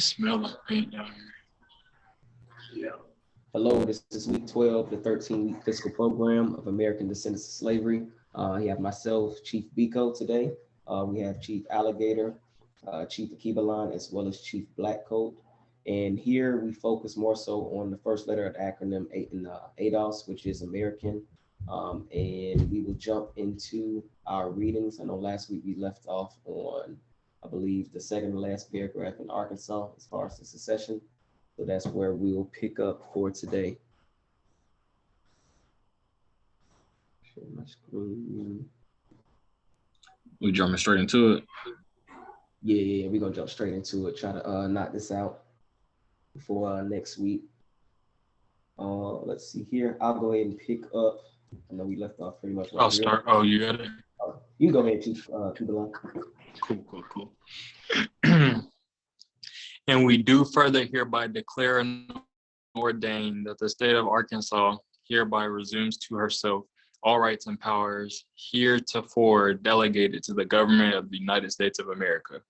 Smell like paint down here. Yeah. Hello, this is week 12, the 13-week fiscal program of American Descendants of Slavery. We have myself, Chief Blackcoat today. We have Chief Alligator, Chief Akibalan, as well as Chief Blackcoat. And here we focus more so on the first letter of the acronym ADOS, which is American. And we will jump into our readings. I know last week we left off on, I believe, the second to last paragraph in Arkansas as far as the secession. So that's where we will pick up for today. Share my screen. We jumping straight into it. Yeah, we're gonna jump straight into it. Try to knock this out before next week. Let's see here. I'll go ahead and pick up. I know we left off pretty much. I'll start. Oh, you got it. You can go ahead, Chief. Keep it on. Cool. And we do further hereby declare and ordain that the state of Arkansas hereby resumes to herself all rights and powers heretofore delegated to the government of the United States of America,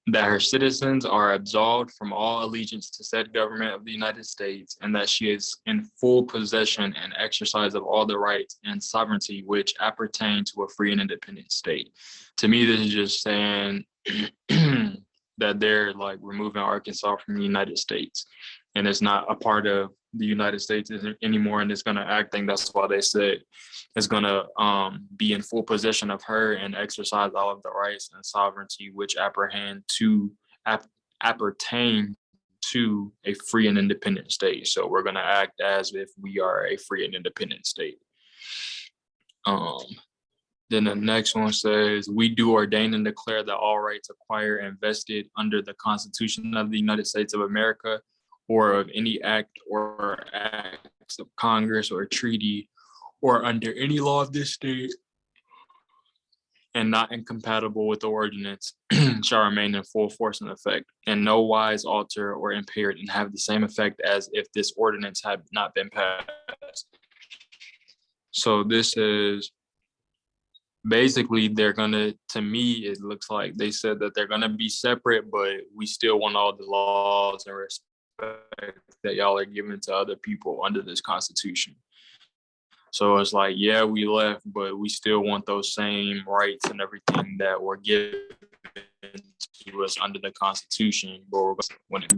that her citizens are absolved from all allegiance to said government of the United States, and that she is in full possession and exercise of all the rights and sovereignty which appertain to a free and independent state. To me, this is just saying that they're like removing Arkansas from the United States, and it's not a part of the United States anymore, and it's going to act. I think that's why they said it's going to be in full possession of her and exercise all of the rights and sovereignty which appertain to a free and independent state. So we're going to act as if we are a free and independent state. Then the next one says, we do ordain and declare that all rights acquired and vested under the Constitution of the United States of America or of any act or acts of Congress or treaty or under any law of this state and not incompatible with the ordinance shall remain in full force and effect, and no wise alter or impaired, and have the same effect as if this ordinance had not been passed. So this is basically, they're gonna, to me, it looks like they said that they're gonna be separate, but we still want all the laws and respect that y'all are giving to other people under this Constitution. So it's like, yeah, we left, but we still want those same rights and everything that were given to us under the Constitution, but when it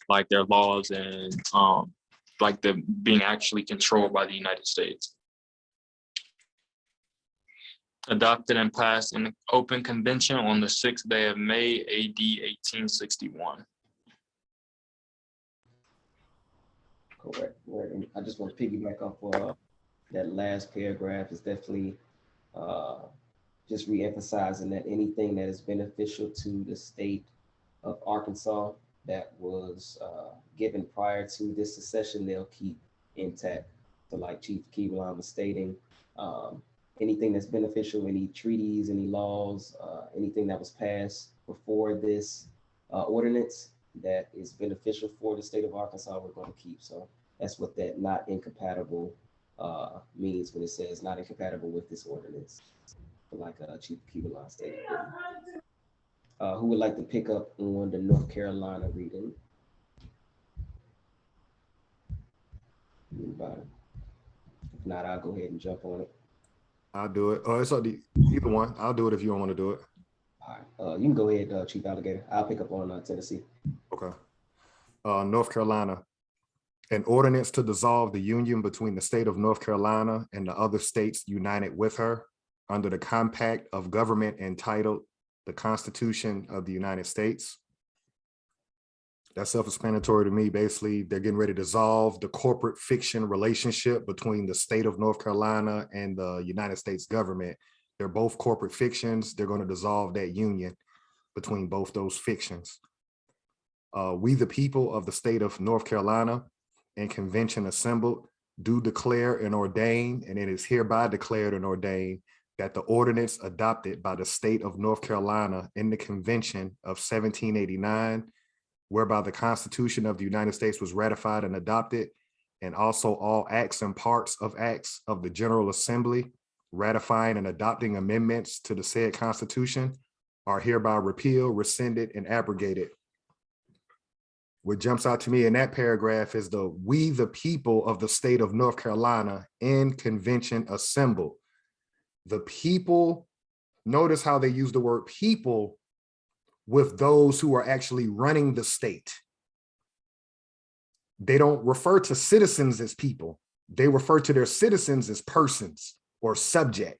like their laws and like the being actually controlled by the United States. Adopted and passed in open convention on the 6th day of May, AD 1861. Correct. And I just want to piggyback off that last paragraph. Is definitely just re-emphasizing that anything that is beneficial to the state of Arkansas that was given prior to this secession, they'll keep intact. So like Chief Keelan was stating, anything that's beneficial, any treaties, any laws, anything that was passed before this ordinance that is beneficial for the state of Arkansas, we're going to keep. So that's what that not incompatible means when it says not incompatible with this ordinance. Like Chief Keelan stated. Who would like to pick up on the North Carolina reading? Anybody? If not, I'll go ahead and jump on it. I'll do it. Oh, it's either one. I'll do it if you don't want to do it. All right. You can go ahead, Chief Alligator. I'll pick up on Tennessee. Okay. North Carolina. An ordinance to dissolve the union between the state of North Carolina and the other states united with her under the compact of government entitled the Constitution of the United States. That's self-explanatory to me. Basically, they're getting ready to dissolve the corporate fiction relationship between the state of North Carolina and the United States government. They're both corporate fictions. They're going to dissolve that union between both those fictions. We, the people of the state of North Carolina and convention assembled, do declare and ordain, and it is hereby declared and ordained that the ordinance adopted by the state of North Carolina in the convention of 1789, whereby the Constitution of the United States was ratified and adopted, and also all acts and parts of acts of the General Assembly ratifying and adopting amendments to the said Constitution are hereby repealed, rescinded, and abrogated. What jumps out to me in that paragraph is we the people of the state of North Carolina in convention assembled. The people, notice how they use the word people with those who are actually running the state. They don't refer to citizens as people. They refer to their citizens as persons or subject.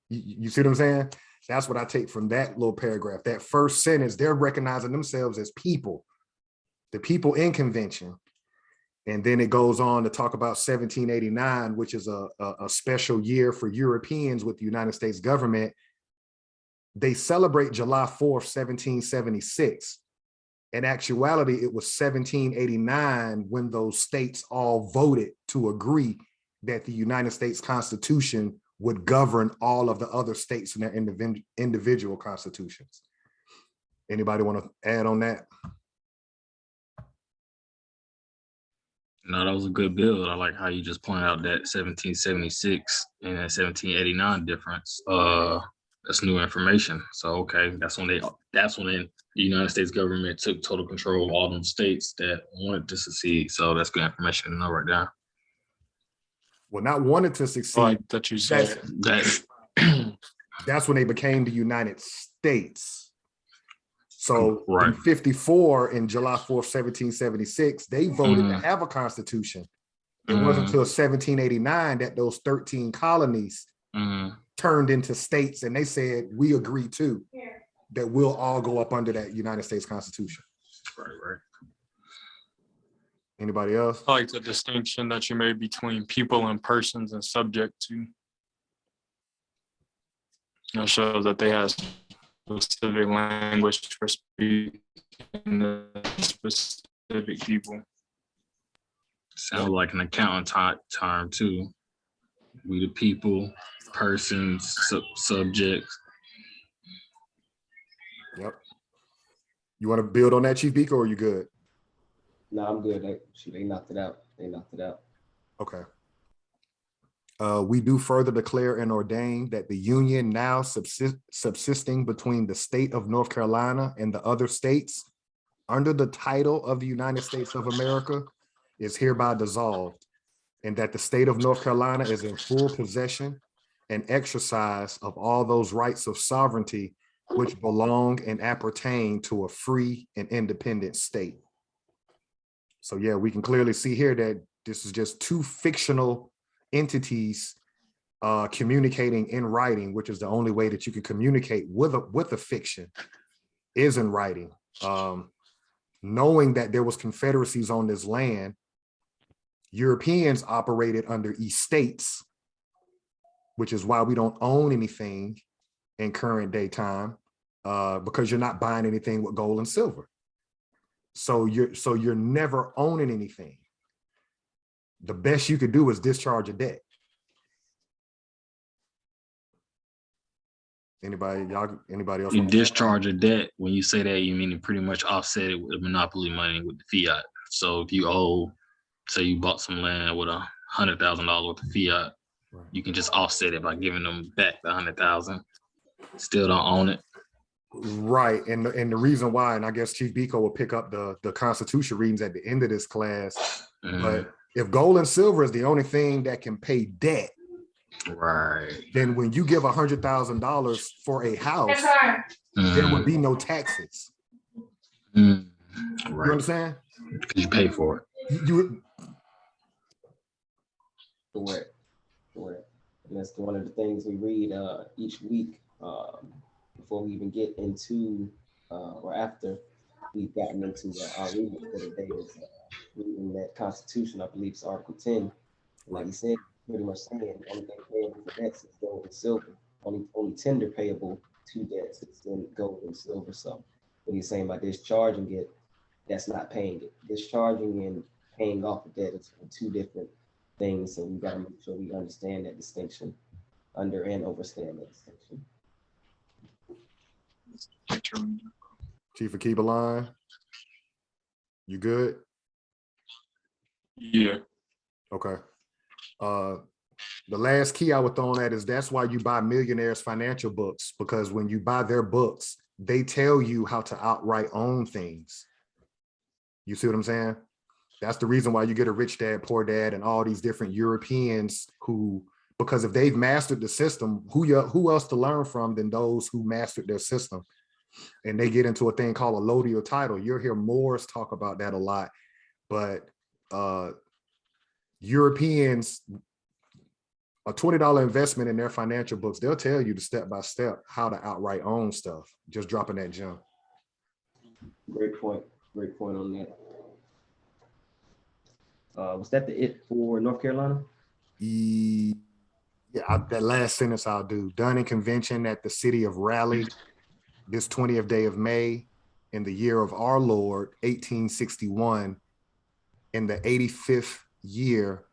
You see what I'm saying? That's what I take from that little paragraph. That first sentence, they're recognizing themselves as people, the people in convention. And then it goes on to talk about 1789, which is a special year for Europeans with the United States government. They celebrate July 4th, 1776. In actuality, it was 1789 when those states all voted to agree that the United States Constitution would govern all of the other states in their individual constitutions. Anybody want to add on that? No, that was a good build. I like how you just pointed out that 1776 and that 1789 difference. That's new information. So okay, that's when the United States government took total control of all them states that wanted to secede. So that's good information to know right now. Well, not wanted to succeed. Like that you said. That's when they became the United States. So right. in 54, in July 4th, 1776, they voted to have a constitution. It wasn't until 1789 that those 13 colonies turned into states, and they said, we agree too, that we'll all go up under that United States Constitution. Right. Anybody else? I like the distinction that you made between people and persons and subject to. That shows that they have specific language for speaking to specific people. Sounds like an accountant term too. We the people, persons, subjects. Yep. You want to build on that, Chief Beaker, or are you good? No, I'm good. They knocked it out. Okay. We do further declare and ordain that the union now subsisting between the state of North Carolina and the other states under the title of the United States of America is hereby dissolved, and that the state of North Carolina is in full possession and exercise of all those rights of sovereignty which belong and appertain to a free and independent state. So yeah, we can clearly see here that this is just two fictional entities communicating in writing, which is the only way that you can communicate with a fiction is in writing. Knowing that there was confederacies on this land, Europeans operated under estates, which is why we don't own anything in current day time, because you're not buying anything with gold and silver. So you're never owning anything. The best you could do is discharge a debt. Anybody else? You discharge a debt. When you say that, you mean to pretty much offset it with monopoly money with the fiat. So if you owe, say you bought some land with $100,000 worth of fiat, right, you can just offset it by giving them back the 100,000. Still don't own it. Right, and the reason why, and I guess Chief Biko will pick up the Constitution readings at the end of this class, but if gold and silver is the only thing that can pay debt, right, then when you give $100,000 for a house, there would be no taxes. Right. You understand? Because you pay for it. Correct. And that's one of the things we read each week before we even get into or after we've gotten into our reading for the day is reading that Constitution. I believe it's Article 10. Like he said, pretty much saying the only thing payable for debts is gold and silver. Only tender payable to debts is in gold and silver. So what he's saying by discharging it, that's not paying it. Discharging and paying off the debt is two different things. So we got to make sure we understand that distinction, and understand that distinction. Chief Akiba line, you good? Yeah. Okay. The last key I would throw on that is that's why you buy millionaires' financial books, because when you buy their books, they tell you how to outright own things. You see what I'm saying? That's the reason why you get a rich dad, poor dad, and all these different Europeans who, because if they've mastered the system, who else to learn from than those who mastered their system? And they get into a thing called a allodial title. You'll hear Moors talk about that a lot, but Europeans, a $20 investment in their financial books, they'll tell you the step-by-step how to outright own stuff, just dropping that gem. Great point. Great point on that. Was that it for North Carolina? Yeah, that last sentence I'll do. Done in convention at the city of Raleigh, this 20th day of May, in the year of our Lord, 1861, in the 85th year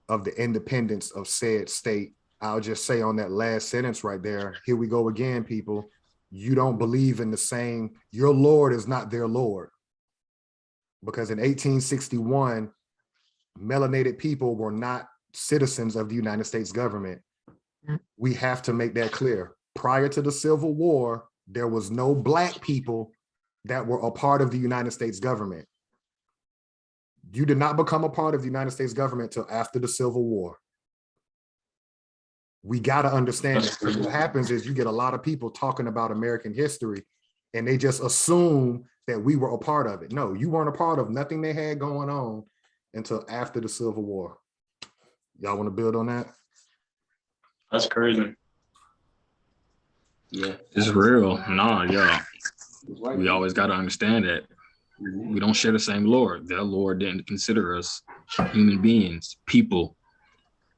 of the independence of said state. I'll just say on that last sentence right there, here we go again, people. You don't believe in the same, your Lord is not their Lord. Because in 1861, melanated people were not citizens of the United States government. We have to make that clear. Prior to the Civil War, there was no Black people that were a part of the United States government. You did not become a part of the United States government till after the Civil War. We got to understand that. So what happens is you get a lot of people talking about American history and they just assume that we were a part of it. No, you weren't a part of nothing they had going on until after the Civil War. Y'all want to build on that? That's crazy. Yeah. It's real. Nah, yeah. Right. We always got to understand that we don't share the same Lord. Their Lord didn't consider us human beings, people.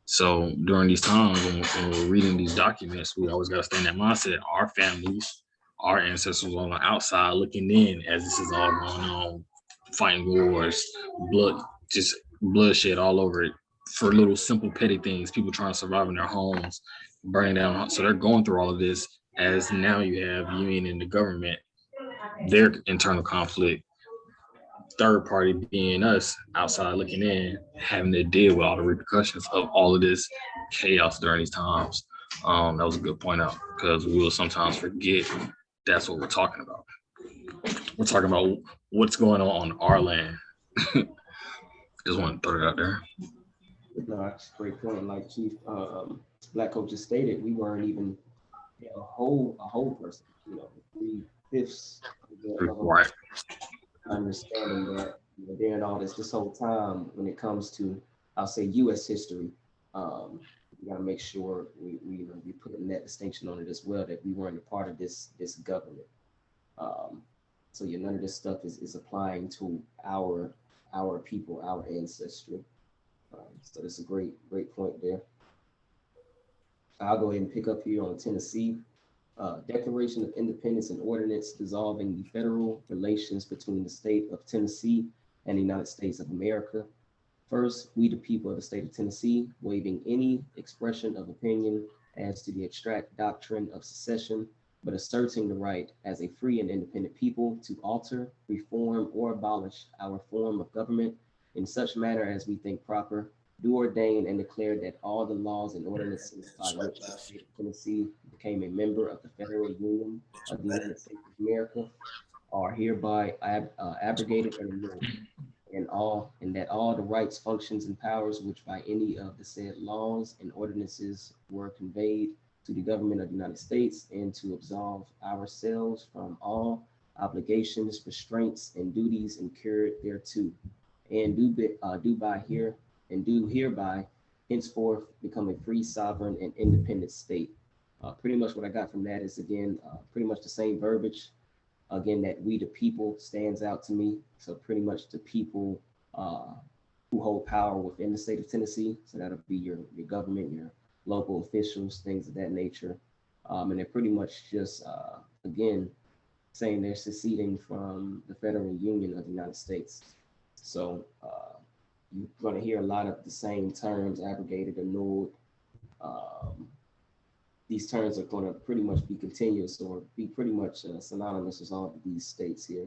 So during these times when we're reading these documents, we always got to stay in that mindset. Our families, our ancestors on the outside looking in as this is all going on, fighting wars, blood, just bloodshed all over it for little simple petty things, people trying to survive in their homes, burning down. So they're going through all of this as now you have union in the government, their internal conflict, third party being us outside looking in, having to deal with all the repercussions of all of this chaos during these times. That was a good point out because we will sometimes forget that's what we're talking about. We're talking about what's going on our land. Just want to throw it out there. No, that's a great point. Like Chief Blackcoat just stated, we weren't even a whole person. You know, 3/5 Right. Understanding that during all this whole time, when it comes to, I'll say, U.S. history, we got to make sure we put in that distinction on it as well, that we weren't a part of this government. So yeah, none of this stuff is applying to our people, our ancestry. So that's a great point there. I'll go ahead and pick up here on Tennessee. Declaration of Independence and Ordinance dissolving the federal relations between the state of Tennessee and the United States of America. First, we the people of the state of Tennessee, waiving any expression of opinion as to the abstract doctrine of secession, but asserting the right as a free and independent people to alter, reform, or abolish our form of government in such manner as we think proper, do ordain and declare that all the laws and ordinances by which the state of Tennessee became a member of the Federal Union of the United States of America are hereby abrogated and annulled, and that all the rights, functions, and powers which by any of the said laws and ordinances were conveyed to the government of the United States, and to absolve ourselves from all obligations, restraints, and duties incurred thereto, and do hereby henceforth become a free, sovereign, and independent state. Pretty much what I got from that is, again, pretty much the same verbiage. Again, that we the people stands out to me. So pretty much the people who hold power within the state of Tennessee. So that'll be your government, your local officials, things of that nature. And they're pretty much just, again, saying they're seceding from the Federal Union of the United States. So you're going to hear a lot of the same terms, abrogated, annulled. These terms are going to pretty much be continuous or be pretty much synonymous with all of these states here.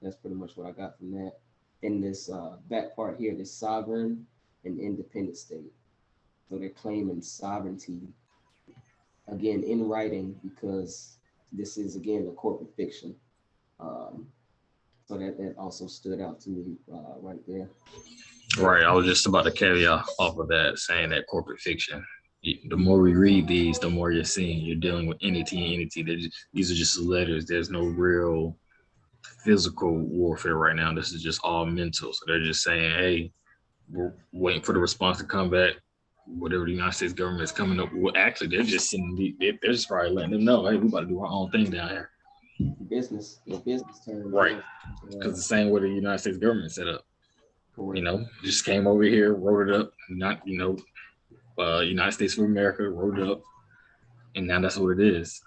That's pretty much what I got from that. In this back part here, this sovereign and independent state. So they're claiming sovereignty, again, in writing, because this is again a corporate fiction. So that also stood out to me right there. Right. I was just about to caveat off of that, saying that corporate fiction. The more we read these, the more you're seeing you're dealing with entity. These are just letters. There's no real physical warfare right now. This is just all mental. So they're just saying, hey, we're waiting for the response to come back. Whatever the United States government is coming up. Well, actually, they're just sending. They're just probably letting them know, hey, we about to do our own thing down here. Business term. Right. Because the same way the United States government set up. Correct. You know, just came over here, wrote it up. Not, you know, United States of America wrote it up, and now that's what it is.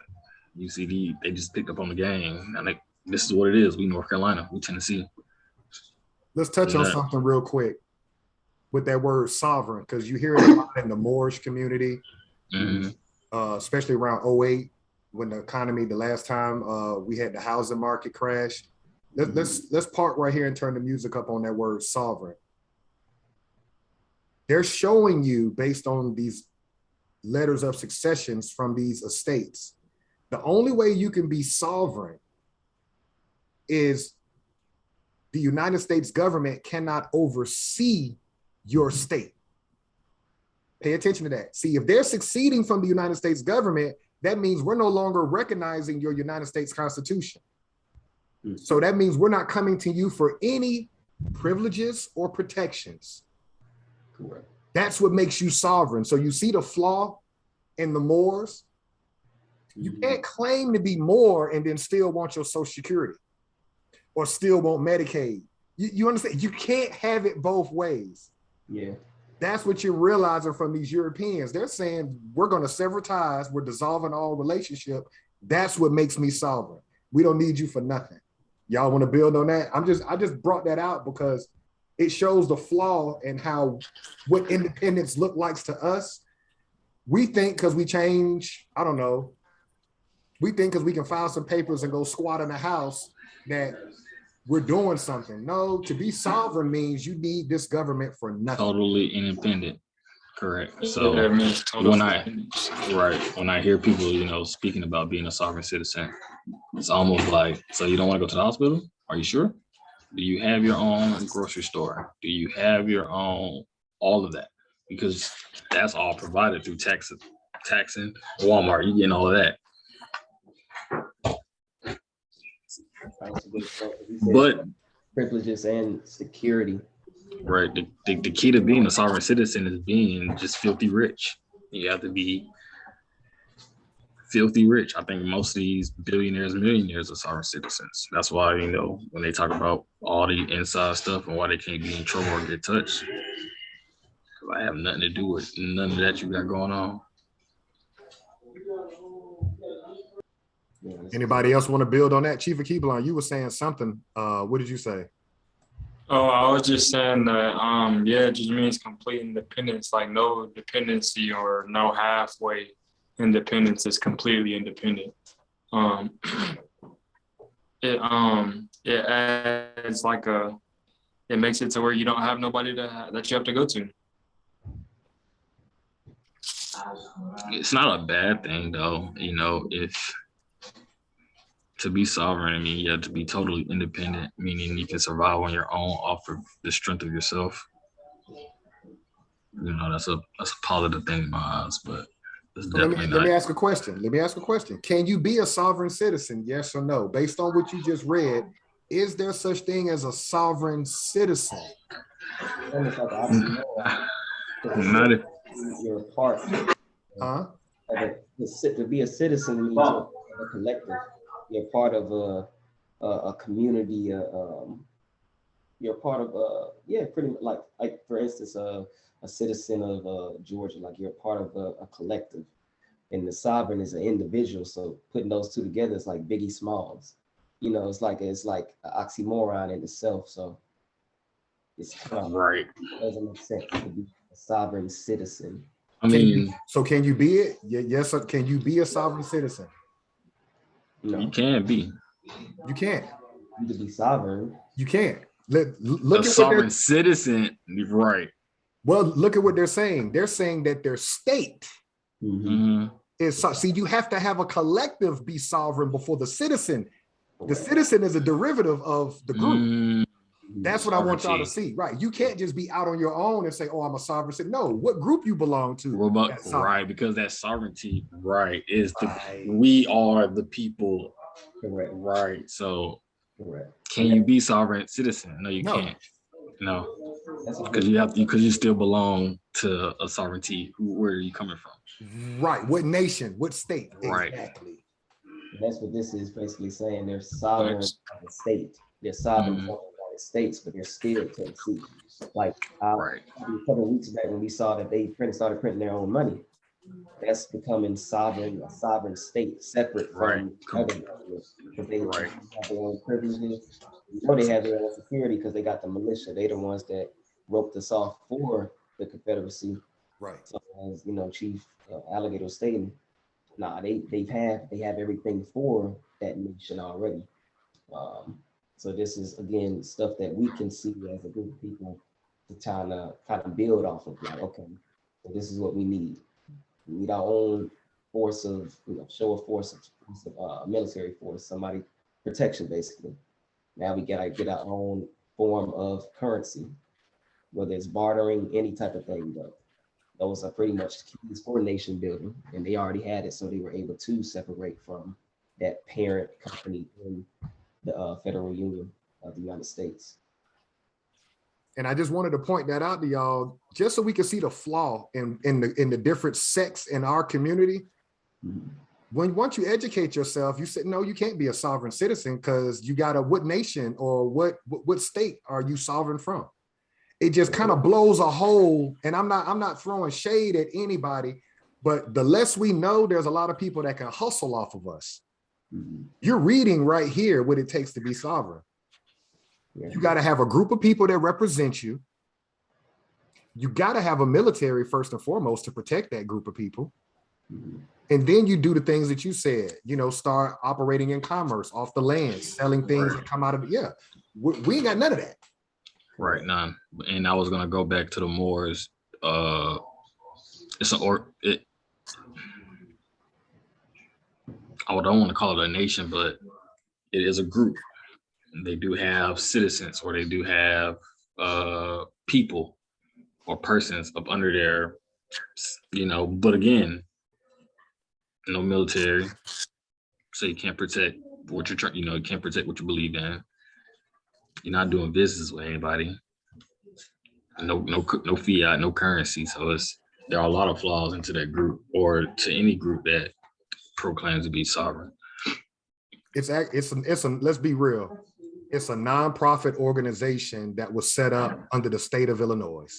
UCD, they just picked up on the game. And like, this is what it is. We North Carolina, we Tennessee. Let's touch on something real quick with that word sovereign, because you hear it a lot in the Moorish community, especially around 2008 when the economy, the last time we had the housing market crash. Let's park right here and turn the music up on that word sovereign. They're showing you, based on these letters of successions from these estates, the only way you can be sovereign is the United States government cannot oversee your state. Pay attention to that. See, if they're succeeding from the United States government, that means we're no longer recognizing your United States Constitution. So that means we're not coming to you for any privileges or protections. Correct. That's what makes you sovereign. So you see the flaw in the Moors. You can't claim to be Moor and then still want your Social Security or still want Medicaid. You understand? You can't have it both ways. Yeah. That's what you're realizing from these Europeans. They're saying, we're going to sever ties. We're dissolving all relationship. That's what makes me sovereign. We don't need you for nothing. Y'all want to build on that? I just brought that out because it shows the flaw in what independence look like to us. We think because we change, I don't know, we think because we can file some papers and go squat in the house that we're doing something. No, to be sovereign means you need this government for nothing. Totally independent. Correct. So that means when I hear people, you know, speaking about being a sovereign citizen, it's almost like, so you don't want to go to the hospital? Are you sure? Do you have your own grocery store? Do you have your own, all of that? Because that's all provided through taxing Walmart. You getting all of that. But privileges and security. Right. The key to being a sovereign citizen is being just filthy rich. You have to be filthy rich. I think most of these billionaires and millionaires are sovereign citizens. That's why, you know, when they talk about all the inside stuff and why they can't be in trouble or get touched, I have nothing to do with none of that you got going on. Anybody else want to build on that? Chief Akiblan, you were saying something. What did you say? Oh, I was just saying that, it just means complete independence, like no dependency or no halfway independence is completely independent. It adds it makes it to where you don't have nobody that you have to go to. It's not a bad thing though, you know, to be sovereign, I mean, you have to be totally independent, meaning you can survive on your own off of the strength of yourself. You know, that's a positive thing in my eyes, but it's definitely not. Let me ask a question. Can you be a sovereign citizen? Yes or no? Based on what you just read, is there such thing as a sovereign citizen? Not if you're a part. To be a citizen means a collective. You're part of a community. You're part of pretty much like for instance, a citizen of Georgia. Like you're part of a collective, and the sovereign is an individual. So putting those two together is like Biggie Smalls. You know, it's like an oxymoron in itself. So it's kind of right. It doesn't make sense to be a sovereign citizen. I mean, can you be it? Yes. Can you be a sovereign citizen? No. You can be. You can't. You can be sovereign. You can't. Look a sovereign citizen, right? Well, look at what they're saying. They're saying that their state See, you have to have a collective be sovereign before the citizen. The citizen is a derivative of the group. That's what I want y'all to see, right? You can't just be out on your own and say, oh, I'm a sovereign citizen. No, what group you belong to. Right, because that sovereignty, right, is we are the people. Correct. Right. So Correct. can you be sovereign citizen? No, you can't. No. Because you still belong to a sovereignty. Where are you coming from? Right. What nation? What state? Right. Exactly. And that's what this is basically saying. They're sovereign of the state. They're sovereign of the United States, but they're still Tennessee. Like a couple of weeks back when we saw that they started printing their own money. That's becoming a sovereign state, separate from other governments, because they have their own privileges. You know, they have their own security because they got the militia. They're the ones that roped us off for the Confederacy. Right. So as you know, Chief Alligator was stating, they have everything for that nation already. So this is again stuff that we can see as a group of people to kind of build off of. Like, okay, so this is what we need. We need our own force of, show a force of military force, somebody protection basically. Now we gotta get our own form of currency, whether it's bartering, any type of thing. But those are pretty much keys for nation building, and they already had it, so they were able to separate from that parent company in the Federal Union of the United States. And I just wanted to point that out to y'all, just so we can see the flaw in the different sects in our community. Once you educate yourself, you say, no, you can't be a sovereign citizen because you got what nation or what state are you sovereign from? It just kind of blows a hole. And I'm not throwing shade at anybody, but the less we know, there's a lot of people that can hustle off of us. You're reading right here what it takes to be sovereign. You got to have a group of people that represent you. You got to have a military first and foremost to protect that group of people. And then you do the things that you said, start operating in commerce off the land, selling things that come out of it. We ain't got none of that. Right, none. And I was going to go back to the Moors. I don't want to call it a nation, but it is a group. They do have citizens, or they do have people or persons up under there, but again, no military, so you can't protect what you're trying, you can't protect what you believe in. You're not doing business with anybody. No fiat, no currency. So there are a lot of flaws into that group, or to any group that proclaims to be sovereign. Let's be real. It's a nonprofit organization that was set up under the state of Illinois.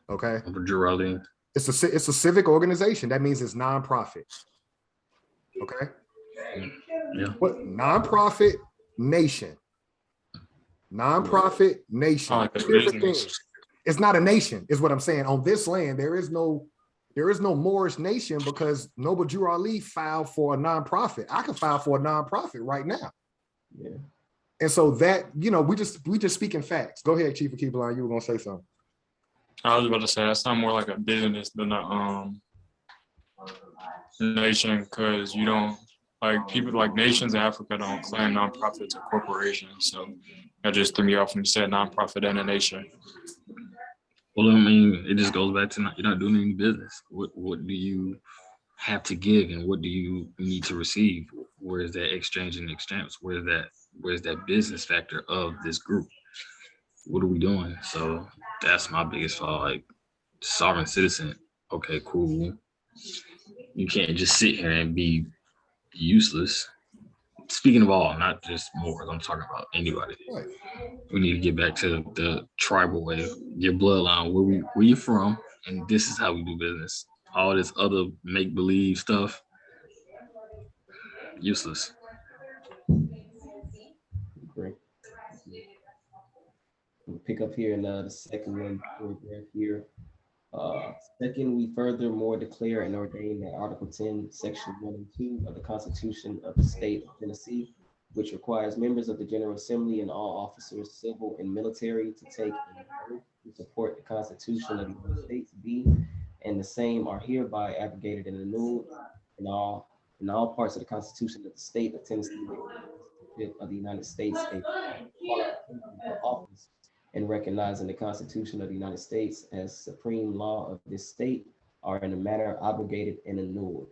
Okay. It's a civic organization. That means it's nonprofit. Okay. Yeah. What nonprofit nation? Nonprofit nation. Different things. It's not a nation, is what I'm saying. On this land, there is no Moorish nation because Noble Drew Ali filed for a nonprofit. I can file for a nonprofit right now. Yeah. And so that, we just speaking facts. Go ahead, Chief Blackcoat. You were gonna say something. I was about to say that sounds more like a business than a nation, because you don't, like, people like nations in Africa don't claim nonprofits or corporations. So that just threw me off when you said nonprofit and a nation. Well, I mean, it just goes back to you're not doing any business. What do you have to give, and what do you need to receive? Where is that exchange and exchange? Where's that business factor of this group? What are we doing? So that's my biggest flaw. Like, sovereign citizen, okay, cool. You can't just sit here and be useless. Speaking of all, not just Moors, I'm talking about anybody. Right. We need to get back to the tribal way, your bloodline, where you from, and this is how we do business. All this other make-believe stuff, useless. Great. We'll pick up here in the second one paragraph here. Second, we furthermore declare and ordain that Article 10, Section 1 and 2 of the Constitution of the State of Tennessee, which requires members of the General Assembly and all officers, civil and military, to take an oath to support the Constitution of the United States, be and the same are hereby abrogated and annulled in all parts of the Constitution of the state of Tennessee of the United States a qualification for office and recognizing the Constitution of the United States as supreme law of this state are in a manner abrogated and annulled.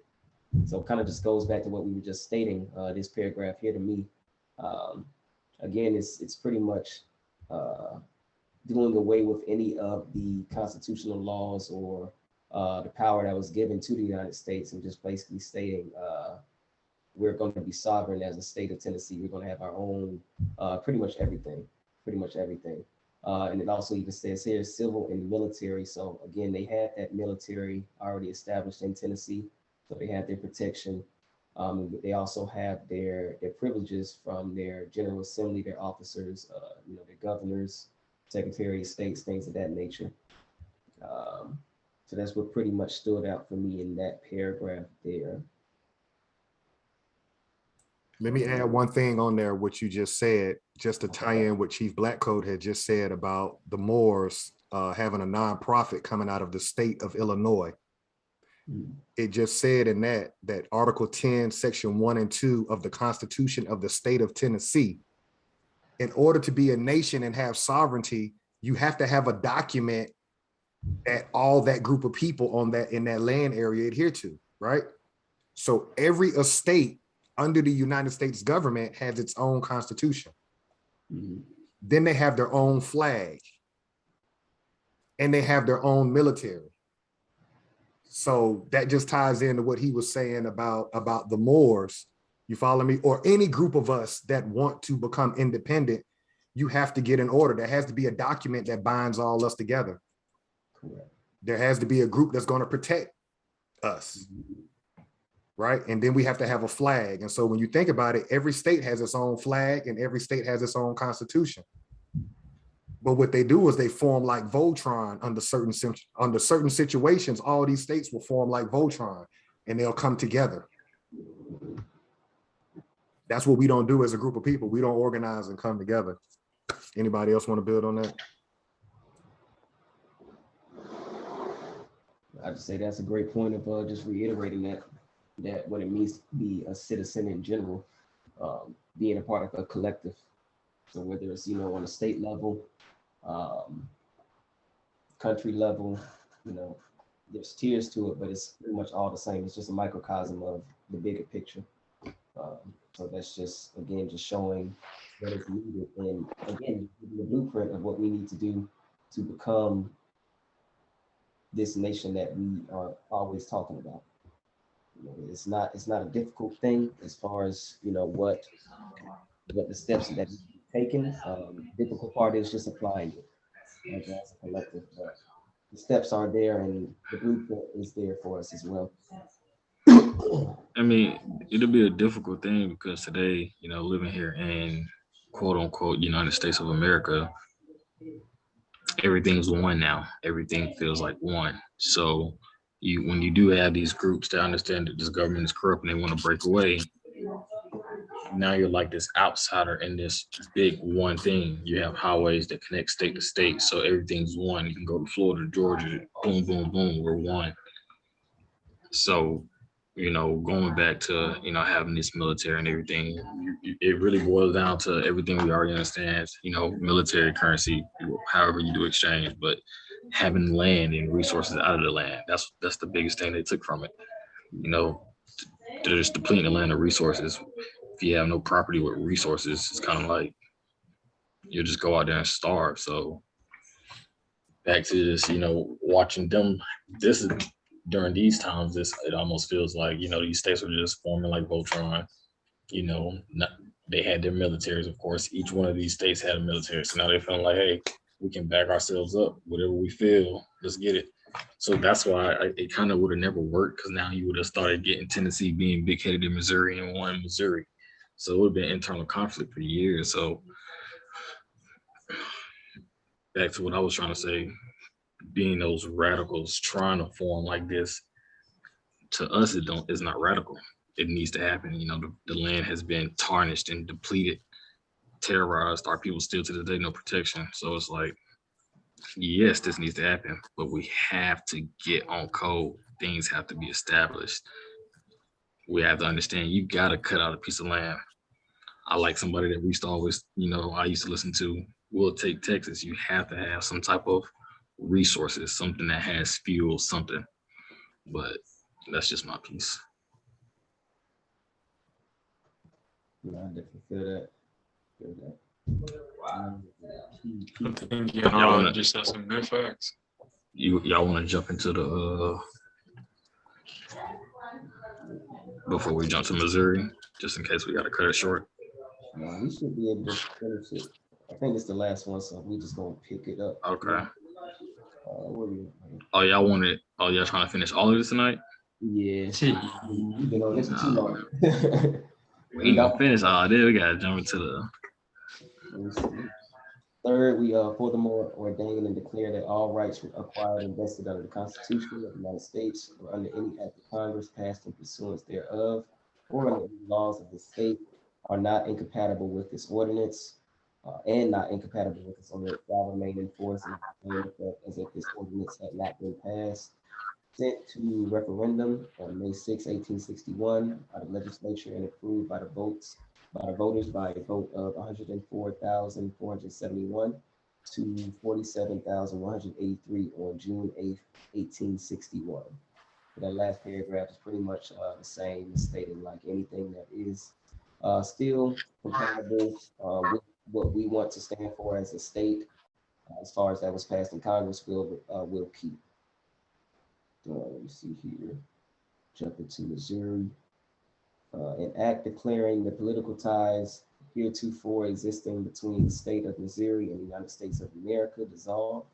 So it kind of just goes back to what we were just stating, this paragraph here to me. Um, Again, it's pretty much doing away with any of the constitutional laws or the power that was given to the United States and just basically stating we're going to be sovereign as a state of Tennessee. We're going to have our own pretty much everything. And it also even says here civil and military. So again, they had that military already established in Tennessee. So they have their protection. They also have their privileges from their General Assembly, their officers, their governors, Secretary of States, things of that nature. So that's what pretty much stood out for me in that paragraph there. Let me add one thing on there, what you just said, just to tie in what Chief Blackcoat had just said about the Moors having a nonprofit coming out of the state of Illinois. It just said in that Article 10, Section 1 and 2 of the Constitution of the state of Tennessee, in order to be a nation and have sovereignty, you have to have a document that all that group of people in that land area adhere to, right? So every estate under the United States government has its own constitution. Then they have their own flag and they have their own military. So that just ties into what he was saying about the Moors. You follow me? Or any group of us that want to become independent, you have to get in order. There has to be a document that binds all us together. Correct. There has to be a group that's going to protect us, right? And then we have to have a flag. And so when you think about it, every state has its own flag and every state has its own constitution. But what they do is they form like Voltron under certain situations. All these states will form like Voltron and they'll come together. That's what we don't do as a group of people. We don't organize and come together. Anybody else want to build on that? I just say that's a great point of just reiterating that what it means to be a citizen in general, being a part of a collective. So whether it's on a state level, country level, there's tiers to it, but it's pretty much all the same. It's just a microcosm of the bigger picture. So that's just, again, just showing what is needed, and again, the blueprint of what we need to do to become this nation that we are always talking about. It's not a difficult thing as far as what the steps that we've taken. Difficult part is just applying it as a collective. But the steps are there, and the blueprint is there for us as well. I mean, it'll be a difficult thing because today, living here in quote unquote United States of America, everything's one now. Everything feels like one. So when you do have these groups that understand that this government is corrupt and they want to break away, now you're like this outsider in this big one thing. You have highways that connect state to state, so everything's one. You can go to Florida, Georgia, boom, boom, boom, we're one. So, going back to, having this military and everything, it really boils down to everything we already understand, military currency, however you do exchange, but having land and resources out of the land, that's the biggest thing they took from it. They're just depleting the land of resources. If you have no property with resources, it's kind of like you'll just go out there and starve. So back to this, watching them, this is during these times, it almost feels like, these states were just forming like Voltron. They had their militaries, of course. Each one of these states had a military. So now they're feeling like, hey, we can back ourselves up. Whatever we feel, let's get it. So that's why it kind of would have never worked, because now you would have started getting Tennessee being big-headed in Missouri and one Missouri. So it would have been internal conflict for years. So back to what I was trying to say, being those radicals trying to form like this, to us, it's not radical. It needs to happen. The land has been tarnished and depleted, terrorized. Our people still to this day, no protection. So it's like, yes, this needs to happen, but we have to get on code. Things have to be established. We have to understand you got to cut out a piece of land. I like somebody that we used to always, I used to listen to, We'll Take Texas. You have to have some type of resources, something that has fuel, something. But that's just my piece. No, I definitely feel that. Feel that. I think Y'all y'all wanna- just said some good facts. Y'all want to jump into the before we jump to Missouri, just in case we got to cut it short. No, we should be able to finish it. I think it's the last one, so we just gonna pick it up. Okay. Where we? Oh, y'all trying to finish all of this tonight? Yeah. We've been on this for too long. We ain't gonna finish all this. We gotta jump into the. Let me see. Third, we furthermore ordain and declare that all rights acquired and vested under the Constitution of the United States or under any act of Congress passed in pursuance thereof or under any laws of the state are not incompatible with this ordinance and not incompatible with this ordinance shall remain in force and as if this ordinance had not been passed. Sent to referendum on May 6, 1861 by the legislature and approved by the voters by a vote of 104,471 to 47,183 on June 8th, 1861. That last paragraph is pretty much the same, stating like anything that is still compatible with what we want to stand for as a state, as far as that was passed in Congress, will keep. Let me see here. Jump into Missouri. An act declaring the political ties heretofore existing between the state of Missouri and the United States of America dissolved,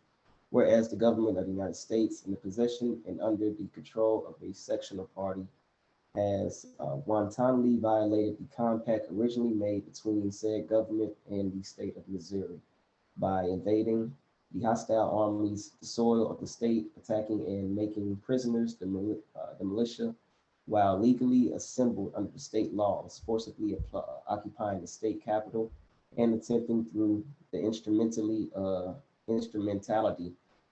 whereas the government of the United States in the possession and under the control of a sectional party has wantonly violated the compact originally made between said government and the state of Missouri by invading the hostile armies, the soil of the state, attacking and making prisoners the militia, while legally assembled under the state laws, forcibly occupying the state capital and attempting through the instrumentality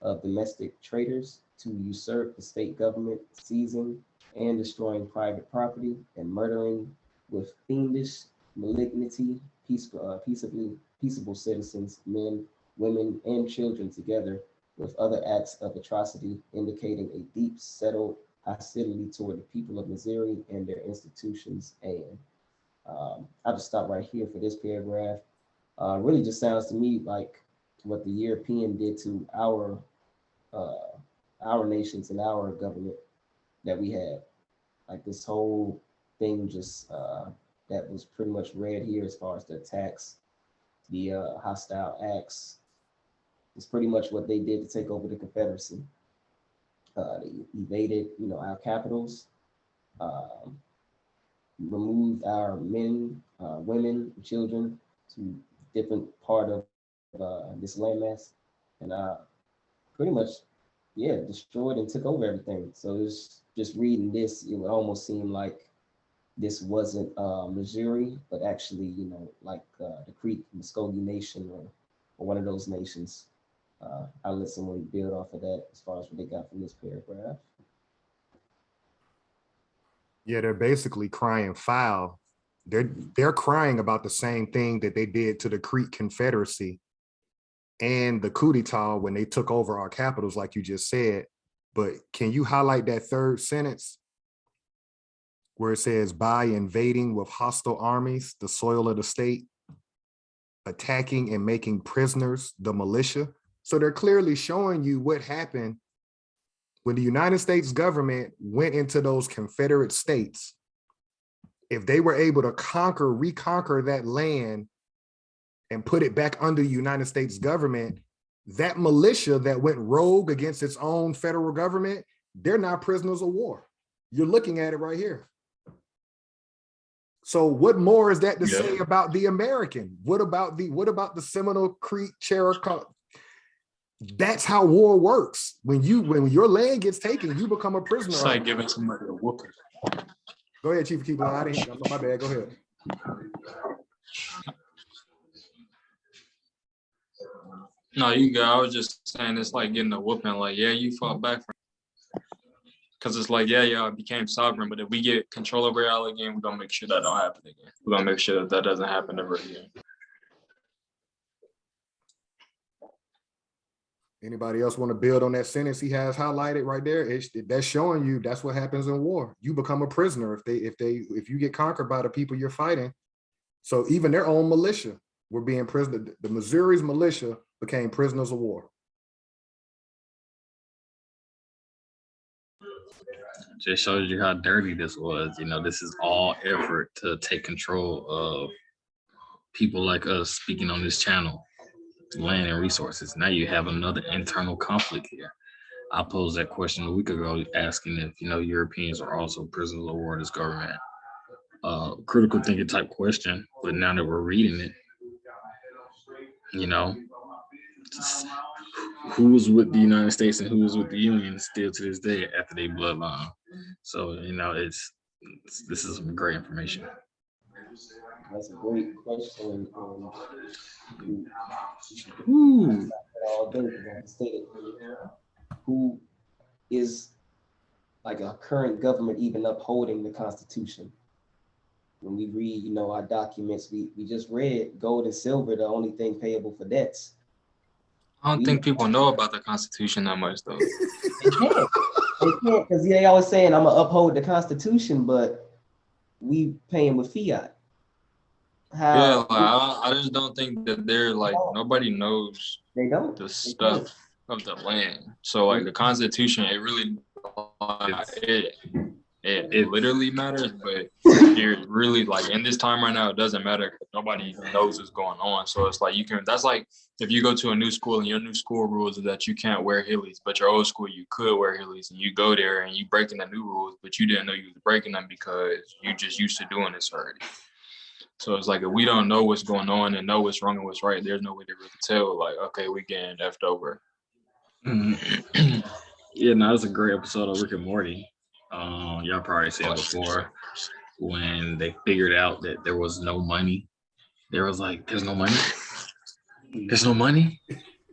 of domestic traitors to usurp the state government, seizing and destroying private property and murdering with fiendish malignity peaceable citizens, men, women, and children together with other acts of atrocity, indicating a deep settled hostility toward the people of Missouri and their institutions. And I'll just stop right here for this paragraph. Really just sounds to me like what the European did to our nations and our government that we had. Like this whole thing just that was pretty much read here as far as the attacks, the hostile acts. It's pretty much what they did to take over the Confederacy. They evaded, our capitals, removed our men, women, children to different part of this landmass, and pretty much, destroyed and took over everything. So it's just reading this, it would almost seem like this wasn't Missouri, but actually, like the Creek Muskogee Nation or one of those nations. I'll let someone build off of that as far as what they got from this paragraph. Yeah, they're basically crying foul. They're crying about the same thing that they did to the Creek Confederacy and the coup d'etat when they took over our capitals, like you just said. But can you highlight that third sentence where it says, by invading with hostile armies, the soil of the state, attacking and making prisoners, the militia? So they're clearly showing you what happened when the United States government went into those Confederate states. If they were able to reconquer that land and put it back under the United States government, that militia that went rogue against its own federal government, they're not prisoners of war. You're looking at it right here. So what more is that to say about the American? What about the Seminole, Creek, Cherokee? That's how war works. When your land gets taken, you become a prisoner. It's like giving somebody a whooping. Go ahead, Chief. Keep going. My bad. Go ahead. No, you go. I was just saying it's like getting a whooping. Like, yeah, you fought back from. Because it's like, yeah, y'all became sovereign, but if we get control over y'all again, we're gonna make sure that don't happen again. We're gonna make sure that that doesn't happen ever again. Anybody else want to build on that sentence he has highlighted right there? That's showing you that's what happens in war. You become a prisoner if you get conquered by the people you're fighting. So even their own militia were being prisoners. The Missouri's militia became prisoners of war. Just shows you how dirty this was. You know, this is all effort to take control of people like us speaking on this channel, land and resources. Now you have another internal conflict here. I posed that question a week ago, asking if, you know, Europeans are also prisoners of war in this government. Critical thinking type question, but now that we're reading it, you know, who was with the United States and who was with the Union still to this day after their bloodline. So, you know, this is some great information. That's a great question. Ooh. All day, because I stated, who is like a current government even upholding the Constitution? When we read, you know, our documents, we just read gold and silver, the only thing payable for debts. I don't think people know about the Constitution that much, though. They can't, because they always saying, I'm gonna uphold the Constitution, but we paying with fiat. Yeah, like, I just don't think that they're like, nobody knows they don't the stuff of the land. So like the Constitution, it really it literally matters, but it really, like, in this time right now, it doesn't matter because nobody knows what's going on. So it's like that's like if you go to a new school and your new school rules is that you can't wear Heelys, but your old school you could wear Heelys, and you go there and you breaking the new rules, but you didn't know you was breaking them because you just used to doing this already. So it's like if we don't know what's going on and know what's wrong and what's right, there's no way to really tell, like, okay, we getting effed over. Mm-hmm. Yeah, no, that's a great episode of Rick and Morty. Y'all probably seen it before when they figured out that there was no money. There was like, there's no money. There's no money.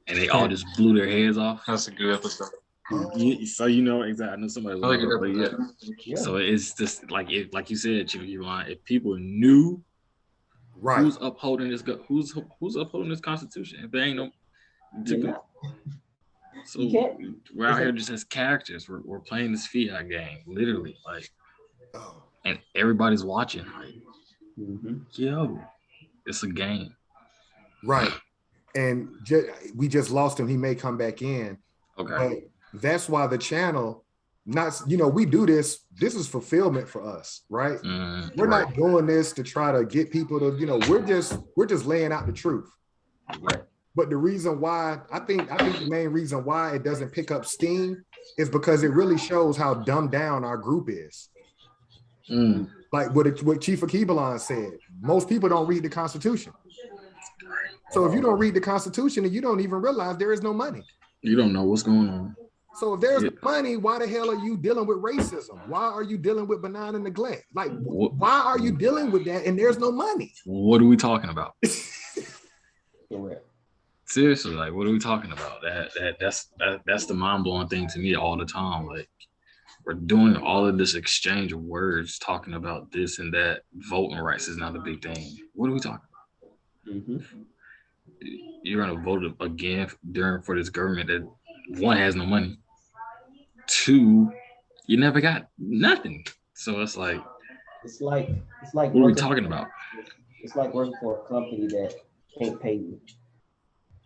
And they all just blew their heads off. That's a good episode. So you know exactly. I know somebody I like it, but yeah. So it's just like like you said, Chief, if people knew who's upholding this, who's upholding this Constitution, if there ain't no. So we're out here just as characters. We're playing this fiat game, literally, like, and everybody's watching. Like, yo, it's a game, right? And we just lost him. He may come back in. Okay, but that's why the channel, we do this. This is fulfillment for us, right? We're not doing this to try to get people to, we're just laying out the truth. Right. But the reason why, I think the main reason why it doesn't pick up steam is because it really shows how dumbed down our group is. Like what Chief Akibalon said, most people don't read the Constitution. So if you don't read the Constitution, and you don't even realize there is no money. You don't know what's going on. So if there's money, why the hell are you dealing with racism? Why are you dealing with benign neglect? Like, why are you dealing with that and there's no money? What are we talking about? Seriously, like, what are we talking about? That's the mind-blowing thing to me all the time. Like, we're doing all of this exchange of words, talking about this and that. Voting rights is not a big thing. What are we talking about? You're gonna vote again for this government that, one, has no money. Two, you never got nothing. So it's like what are we talking about? It's like working for a company that can't pay you.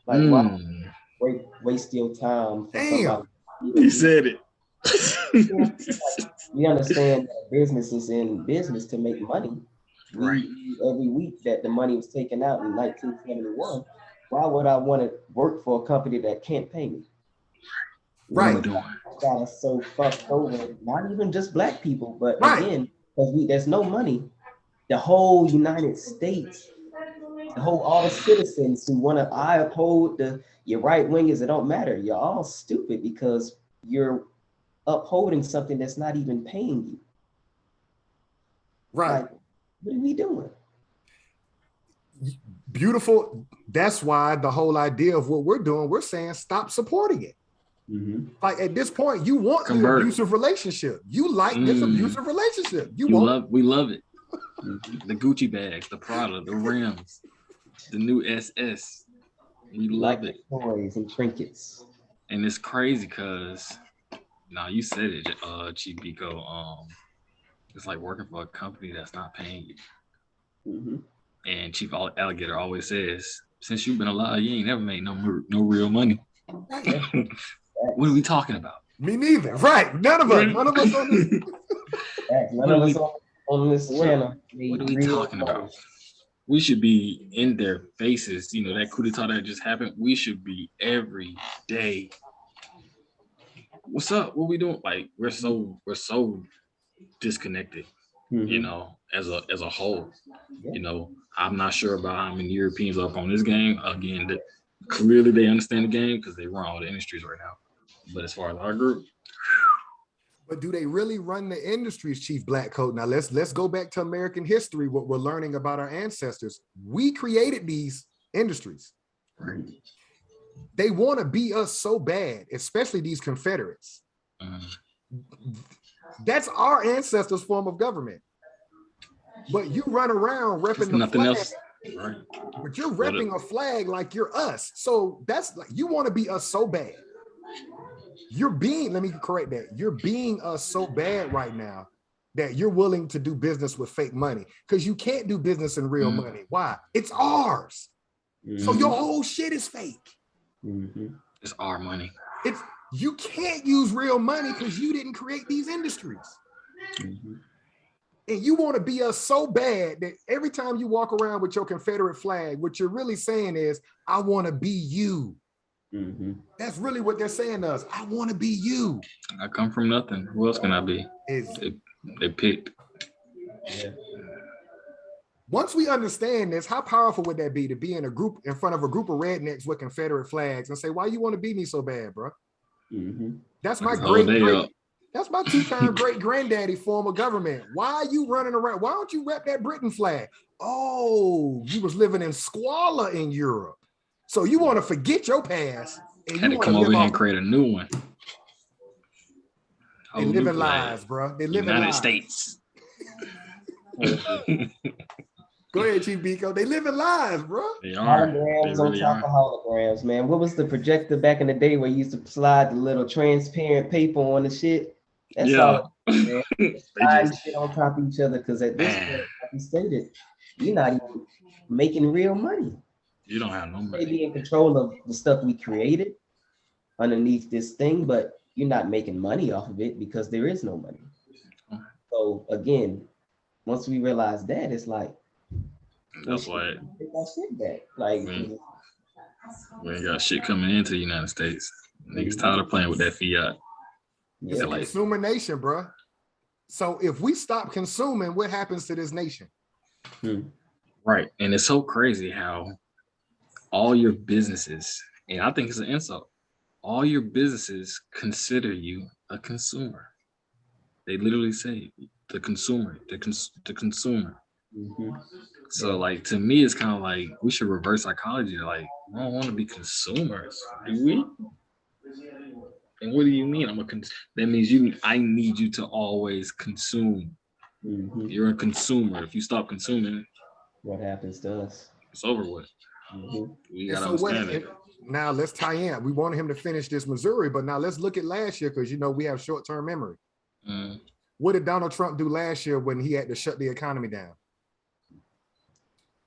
Like, why waste your time for somebody? He said it. We understand that business is in business to make money. Right. Every week that the money was taken out in 1971, why would I want to work for a company that can't pay me? Right. Got us so fucked over, not even just Black people, but again, because there's no money. The whole United States, all the citizens who want to, I uphold your right wingers, it don't matter. You're all stupid because you're upholding something that's not even paying you. Right. Like, what are we doing? Beautiful. That's why the whole idea of what we're doing, we're saying stop supporting it. Like at this point, you want the abusive relationship. You like this abusive relationship. We love it. The Gucci bags, the Prada, the rims, the new SS. We love it. Toys and trinkets. And it's crazy because now you said it, Chief Biko. It's like working for a company that's not paying you. And Chief Alligator always says, since you've been alive, you ain't never made no real money. What are we talking about? Me neither. Right. None of us on this. None of us on this channel. What are we talking about? We should be in their faces. You know, that coup d'etat that just happened, we should be every day. What's up? What we doing? Like, we're so disconnected, you know, as a whole. You know, I'm not sure about how many Europeans are up on this game. Again, clearly they understand the game because they run all the industries right now. But as far as our group, but do they really run the industries, Chief Blackcoat? Now let's go back to American history. What we're learning about our ancestors, we created these industries. Right. They want to be us so bad, especially these Confederates. That's our ancestors' form of government. But you run around repping the flag. Else. Right. But you're repping a flag like you're us. So that's like, you want to be us so bad. Let me correct that. You're being us so bad right now that you're willing to do business with fake money because you can't do business in real money. Why? It's ours. So your whole shit is fake. It's our money. You can't use real money because you didn't create these industries. And you want to be us so bad that every time you walk around with your Confederate flag, what you're really saying is, I want to be you. That's really what they're saying to us. I want to be you. I come from nothing. Who else can I be? They picked. Yeah. Once we understand this, how powerful would that be to be in front of a group of rednecks with Confederate flags and say, why you want to be me so bad, bro? That's my that's my two-time great granddaddy form of government. Why are you running around? Why don't you rep that Britain flag? Oh, you was living in squalor in Europe. So you want to forget your past. And had you to come over here and create a new one. They live in lies, bro. They live in United lies. States. Go ahead, Chief Biko. They live in lies, bro. They are. Holograms They on really top are. of holograms, man. What was the projector back in the day where you used to slide the little transparent paper on the shit? That's all. Man. Slide shit on top of each other because at this point, like you stated, you're not even making real money. You don't have no money. They be in control of the stuff we created underneath this thing, but you're not making money off of it because there is no money. So again, once we realize that, it's like, that's why take that shit back. Like, we ain't got shit coming into the United States. Niggas tired of playing with that fiat. It's a consumer nation, bro. So if we stop consuming, what happens to this nation? Right. And it's so crazy how all your businesses, and I think it's an insult, all your businesses consider you a consumer. They literally say the consumer, the consumer. So like, to me, it's kind of like we should reverse psychology. Like, I don't want to be consumers, do we? And what do you mean? That means I need you to always consume. You're a consumer. If you stop consuming, what happens to us? It's over with. We gotta understand it. Now let's tie in. We wanted him to finish this Missouri, but now let's look at last year because we have short-term memory. What did Donald Trump do last year when he had to shut the economy down?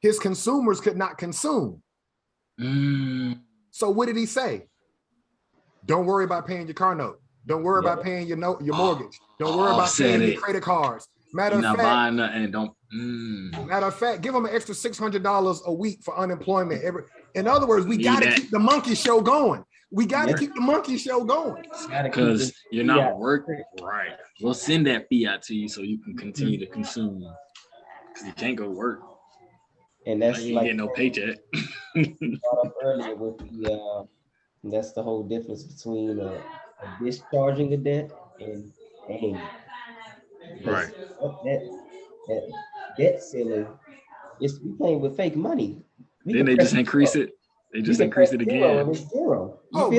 His consumers could not consume. So what did he say? Don't worry about paying your car note. Don't worry about paying your mortgage. Don't worry about paying your credit cards. Matter of fact, matter of fact, give them an extra $600 a week for unemployment. In other words, we got to keep the monkey show going. We got to keep the monkey show going. Because you're not working right. We'll send that fiat to you so you can continue to consume. Because you can't go work. And that's you ain't getting no paycheck. Brought up earlier with that's the whole difference between a discharging a debt and paying. Right. That debt ceiling, we playing with fake money. Then they just increase it. They just increase it again. It's zero. Oh,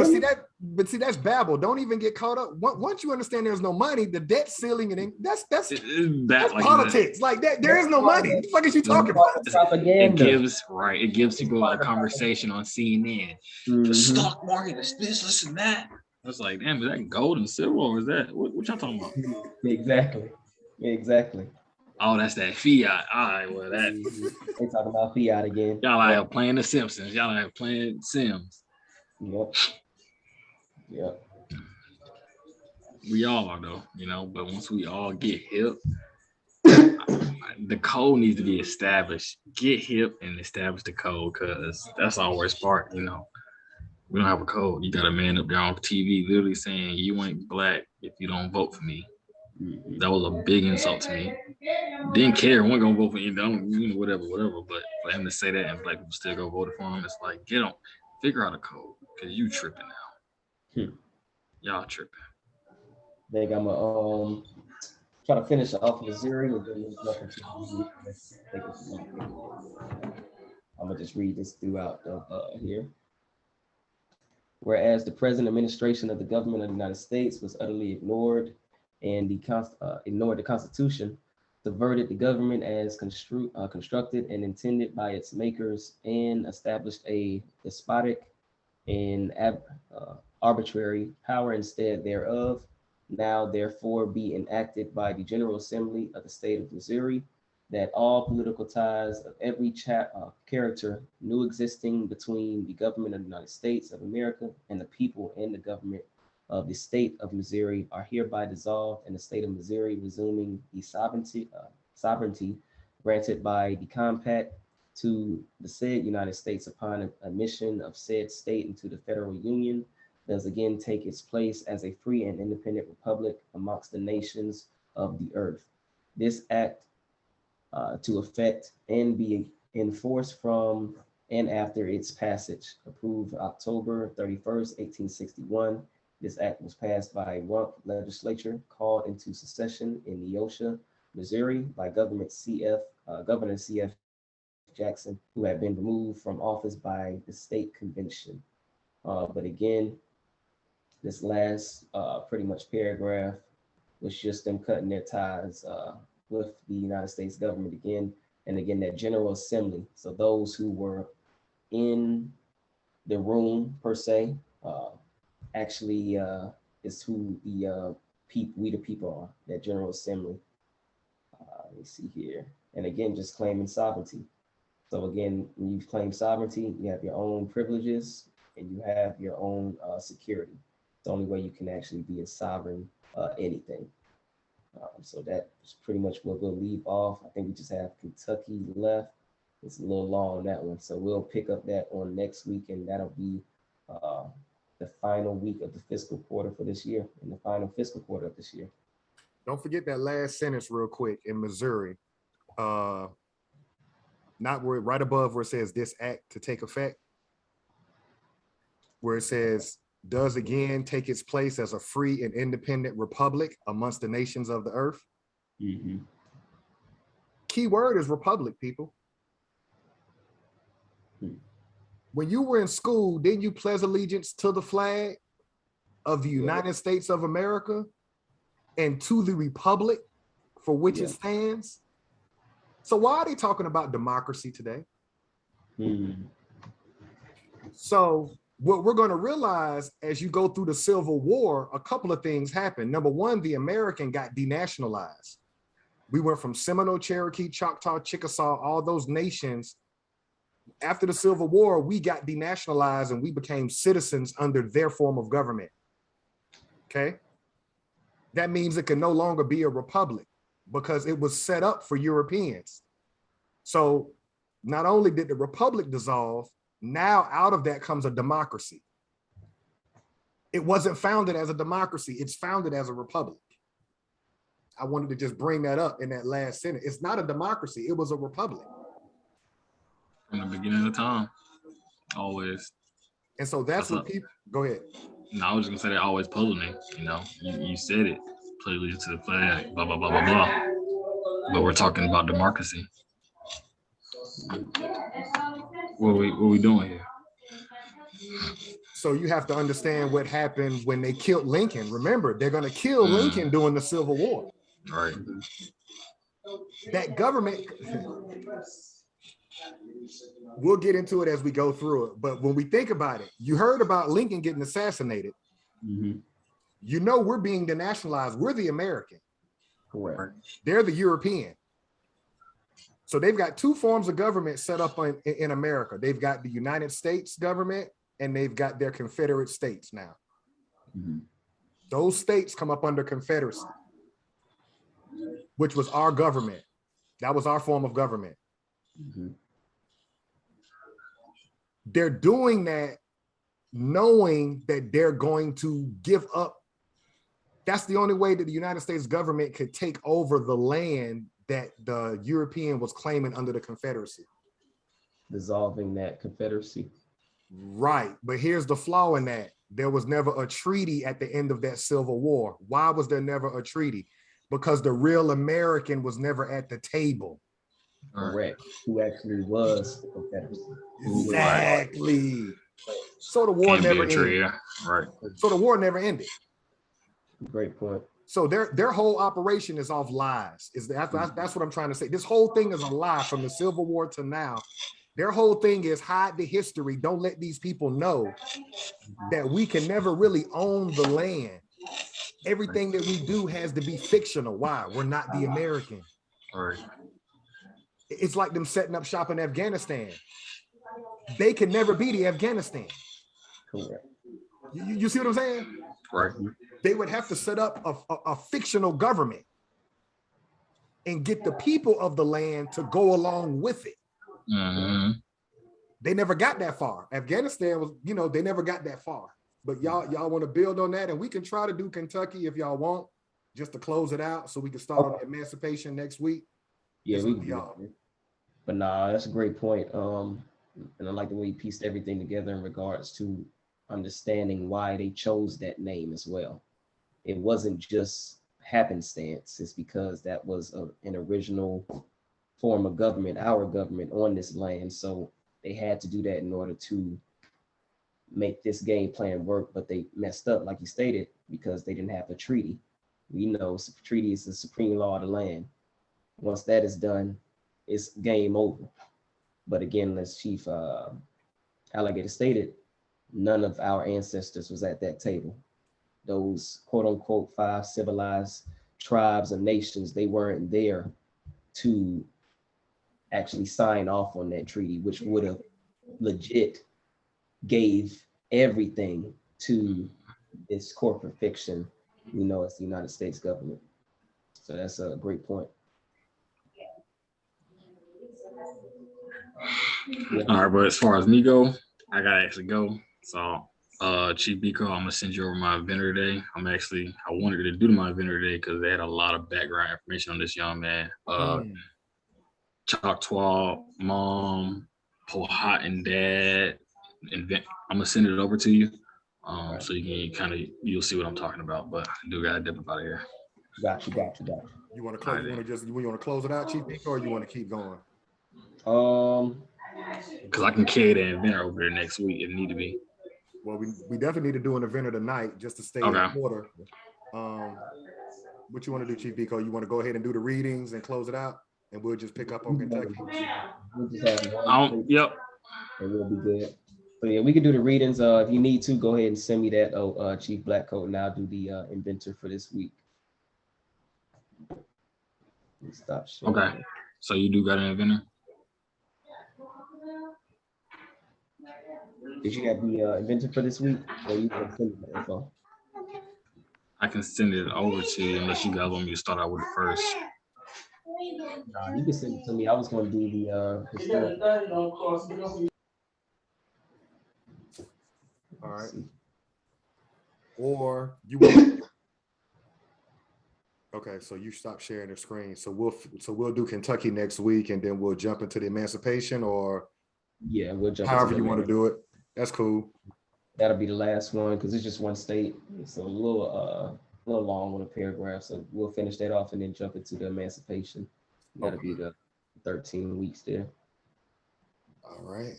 but see that's babble. Don't even get caught up. Once you understand there's no money, the debt ceiling and that's That, like politics. Like that, there is no money. What the fuck is you talking about? It gives people a conversation on CNN. The stock market is this and that. I was like, damn, is that gold and silver, or is that what y'all talking about? Exactly. Oh, that's that fiat. All right, well that they talking about fiat again. Y'all are playing the Simpsons. Y'all are playing Sims. Yep. We all are though, but once we all get hip, the code needs to be established. Get hip and establish the code, because that's our worst part, We don't have a code. You got a man up there on TV literally saying you ain't black if you don't vote for me. That was a big insult to me. Didn't care. Wasn't gonna vote for him. Whatever. But for him to say that and black people still go vote for him, it's like, get on, figure out a code, because you tripping now. Y'all tripping. I think I'm gonna try to finish off Missouri. I'm gonna just read this throughout here. Whereas the present administration of the government of the United States was utterly ignored and ignored the Constitution, subverted the government as constructed and intended by its makers, and established a despotic and arbitrary power instead thereof, now therefore be enacted by the General Assembly of the State of Missouri, that all political ties of every character new existing between the government of the United States of America and the people and the government of the state of Missouri are hereby dissolved, and the state of Missouri resuming the sovereignty granted by the compact to the said United States upon admission of said state into the federal union, does again take its place as a free and independent republic amongst the nations of the earth. This act to effect and be enforced from and after its passage, approved October 31st, 1861. This act was passed by Rump legislature, called into session in Neosho, Missouri by Governor C.F. Jackson, who had been removed from office by the state convention. But again, this last pretty much paragraph was just them cutting their ties with the United States government again, and again, that General Assembly. So those who were in the room per se, actually is who the we the people are, that General Assembly. Let me see here. And again, just claiming sovereignty. So again, when you claim sovereignty, you have your own privileges and you have your own security. It's the only way you can actually be a sovereign anything. So that's pretty much what we'll leave off. I think we just have Kentucky left. It's a little long on that one. So we'll pick up that on next week, and that'll be the final week of the fiscal quarter for this year, and the final fiscal quarter of this year. Don't forget that last sentence real quick in Missouri. Not where, right above where it says this act to take effect, where it says does again take its place as a free and independent republic amongst the nations of the earth. Key word is republic, people. When you were in school, didn't you pledge allegiance to the flag of the United States of America and to the republic for which it stands? So why are they talking about democracy today? So what we're going to realize as you go through the Civil War, a couple of things happen. Number one, the American got denationalized. We went from Seminole, Cherokee, Choctaw, Chickasaw, all those nations. After the Civil War, we got denationalized and we became citizens under their form of government. Okay? That means it can no longer be a republic because it was set up for Europeans. So not only did the republic dissolve, now out of that comes a democracy. It wasn't founded as a democracy, it's founded as a republic. I wanted to just bring that up in that last sentence. It's not a democracy, it was a republic. From the beginning of time, always. And so that's what people, go ahead. No, I was just gonna say that always puzzled me, you said it, pledge allegiance to the flag, blah, blah, blah, blah, blah. But we're talking about democracy. what we doing here? So you have to understand what happened when they killed Lincoln. Remember, they're going to kill Lincoln during the Civil War. Right. That government, we'll get into it as we go through it. But when we think about it, you heard about Lincoln getting assassinated. Mm-hmm. You know, we're being denationalized. We're the American. Correct. They're the European. So they've got two forms of government set up in America. They've got the United States government and they've got their Confederate states now. Mm-hmm. Those states come up under Confederacy, which was our government. That was our form of government. Mm-hmm. They're doing that knowing that they're going to give up. That's the only way that the United States government could take over the land that the European was claiming under the Confederacy. Dissolving that Confederacy. Right, but here's the flaw in that. There was never a treaty at the end of that Civil War. Why was there never a treaty? Because the real American was never at the table. Correct. Who actually was the Confederacy. Exactly. So the war never ended. Yeah. Right. So the war never ended. Great point. So their whole operation is off lies. That's what I'm trying to say. This whole thing is a lie from the Civil War to now. Their whole thing is hide the history. Don't let these people know that we can never really own the land. Everything that we do has to be fictional. Why? We're not the American. Right. It's like them setting up shop in Afghanistan. They can never be the Afghanistan. Correct. You see what I'm saying? Right. They would have to set up a fictional government and get the people of the land to go along with it. Mm-hmm. They never got that far. Afghanistan was, they never got that far. But y'all want to build on that, and we can try to do Kentucky if y'all want, just to close it out so we can start on the emancipation next week. Yeah, we can. But nah, that's a great point. And I like the way you pieced everything together in regards to understanding why they chose that name as well. It wasn't just happenstance. It's because that was an original form of government, our government on this land. So they had to do that in order to make this game plan work, but they messed up, like you stated, because they didn't have a treaty. We know treaty is the supreme law of the land. Once that is done, it's game over. But again, as Chief Alligator stated, none of our ancestors was at that table. Those quote unquote 5 civilized tribes and nations, they weren't there to actually sign off on that treaty, which would have legit gave everything to this corporate fiction we know as the United States government. So that's a great point. All right, but as far as me go, I gotta actually go. So Chief Blackcoat, I'm gonna send you over my Inventor today. I wanted to do my Inventor today because they had a lot of background information on this young man. Choctaw mom, Powhatan dad, I'm gonna send it over to you. So you can you'll see what I'm talking about, but I do gotta dip out of here. Got you. You want to close? You want to close it out, Chief Blackcoat, or you want to keep going? Because I can carry the Inventor over there next week if need to be. Well, we definitely need to do an Inventor tonight just to stay in order. What you want to do, Chief Blackcoat? You want to go ahead and do the readings and close it out, and we'll just pick up on Kentucky. We'll just have one. Yep. And we'll be good. So yeah, we can do the readings. If you need to, go ahead and send me that, Chief Blackcoat, and I'll do the Inventor for this week. Stop sharing. Okay. So you do got an Inventor? Did you have the Inventor for this week, or you can send me the info? I can send it over to you unless you guys want me to start out with it first. Nah, you can send it to me. I was going to do the historical. All right. Or you want? Okay, so you stop sharing the screen. So we'll do Kentucky next week, and then we'll jump into the emancipation, or yeah, we'll jump. However you want to do it. That's cool. That'll be the last one because it's just one state. It's a little long on a paragraph, so we'll finish that off and then jump into the emancipation. That'll be the 13 weeks there. All right.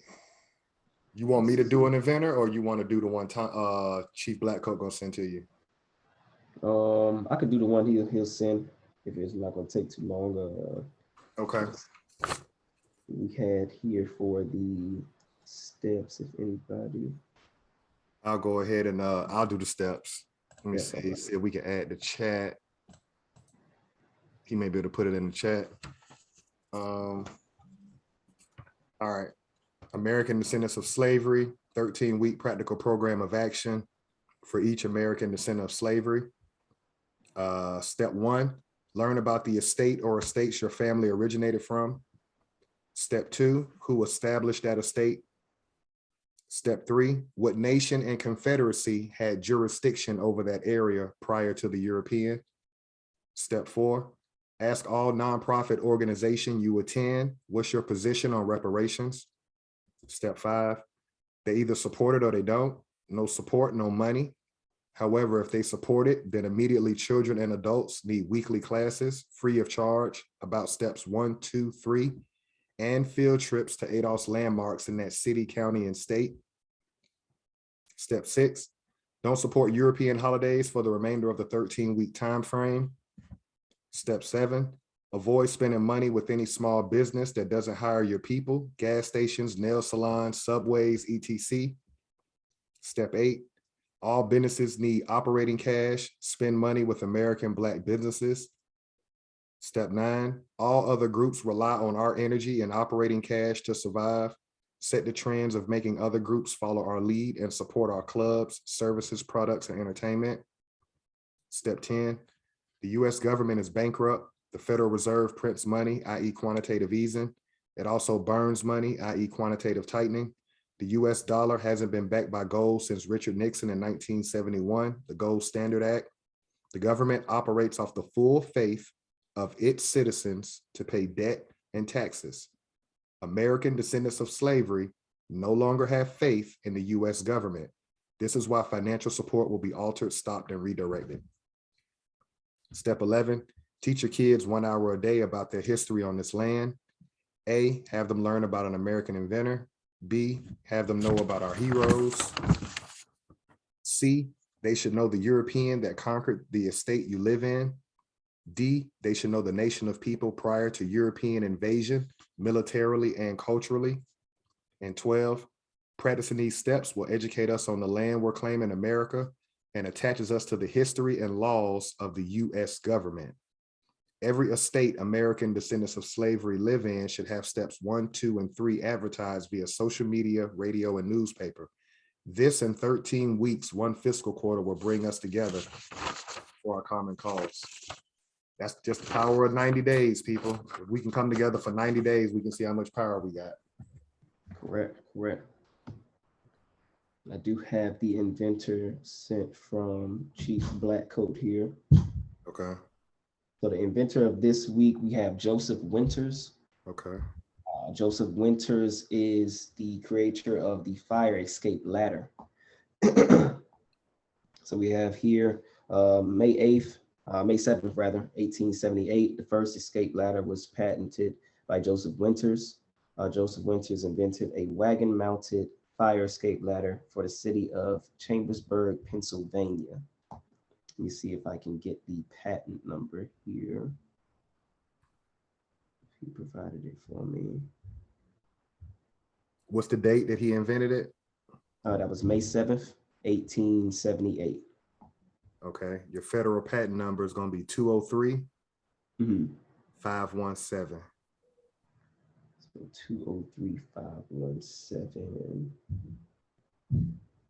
You want me to do an inventor, or you want to do the one time Chief Blackcoat gonna send to you? I could do the one he'll send if it's not gonna take too long. Okay. We had here for the steps, if anybody. I'll go ahead and I'll do the steps. Let me Yeah, see if we can add the chat. He may be able to put it in the chat. All right. American Descendants of Slavery, 13-week practical program of action for each American descendant of slavery. Step 1, learn about the estate or estates your family originated from. Step 2, who established that estate. Step 3, what nation and confederacy had jurisdiction over that area prior to the European. Step 4, ask all nonprofit organization you attend, what's your position on reparations? Step 5, they either support it or they don't. No support, no money. However, if they support it, then immediately children and adults need weekly classes free of charge about steps 1, 2, 3, and field trips to ADOS landmarks in that city, county, and state. Step 6, don't support European holidays for the remainder of the 13-week time frame. Step 7, avoid spending money with any small business that doesn't hire your people, gas stations, nail salons, subways, etc. Step 8, all businesses need operating cash, spend money with American Black businesses. Step 9, all other groups rely on our energy and operating cash to survive. Set the trends of making other groups follow our lead and support our clubs, services, products, and entertainment. Step 10, the US government is bankrupt. The Federal Reserve prints money, i.e. quantitative easing. It also burns money, i.e. quantitative tightening. The US dollar hasn't been backed by gold since Richard Nixon in 1971, the Gold Standard Act. The government operates off the full faith of its citizens to pay debt and taxes. American descendants of slavery no longer have faith in the US government. This is why financial support will be altered, stopped, and redirected. Step 11, teach your kids 1 hour a day about their history on this land. A, have them learn about an American inventor. B, have them know about our heroes. C, they should know the European that conquered the estate you live in. D, they should know the nation of people prior to European invasion, militarily and culturally. And 12, practicing these steps will educate us on the land we're claiming America and attaches us to the history and laws of the US government. Every estate American descendants of slavery live in should have steps 1, 2, and 3 advertised via social media, radio, and newspaper. This in 13 weeks, 1 fiscal quarter will bring us together for our common cause. That's just the power of 90 days, people. If we can come together for 90 days, we can see how much power we got. Correct. I do have the inventor sent from Chief Blackcoat here. Okay. So the inventor of this week, we have Joseph Winters. Okay. Joseph Winters is the creator of the fire escape ladder. So we have here May 7th, 1878, the first escape ladder was patented by Joseph Winters. Joseph Winters invented a wagon-mounted fire escape ladder for the city of Chambersburg, Pennsylvania. Let me see if I can get the patent number here. He provided it for me. What's the date that he invented it? That was May 7th, 1878. Okay, your federal patent number is going to be 203 517. So 203 517.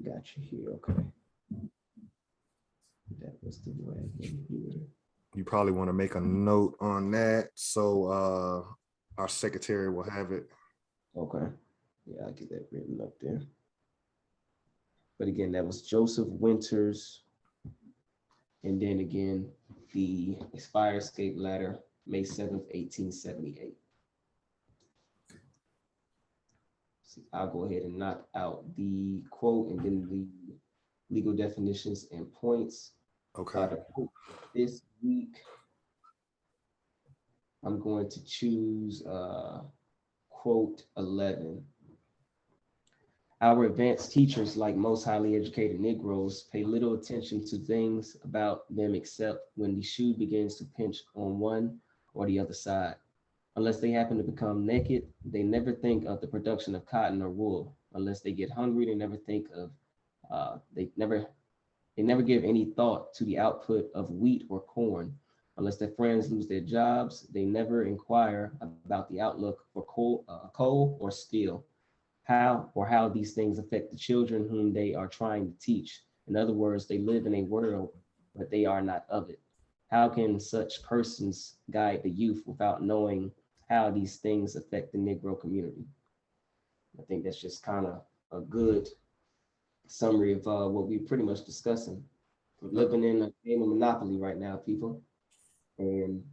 Got you here. Okay. That was the wagon here. You probably want to make a note on that so our secretary will have it. Okay. Yeah, I'll get that written up there. But again, that was Joseph Winters. And then again, the fire escape ladder, May 7th, 1878. So I'll go ahead and knock out the quote and then the legal definitions and points. Okay. This week, I'm going to choose quote 11. Our advanced teachers, like most highly educated Negroes, pay little attention to things about them except when the shoe begins to pinch on one or the other side. Unless they happen to become naked, they never think of the production of cotton or wool. Unless they get hungry, they never think of they never give any thought to the output of wheat or corn. Unless their friends lose their jobs, they never inquire about the outlook for coal or steel, how these things affect the children whom they are trying to teach. In other words, they live in a world, but they are not of it. How can such persons guide the youth without knowing how these things affect the Negro community? I think that's just kind of a good summary of what we're pretty much discussing. We're living in a game of monopoly right now, people, and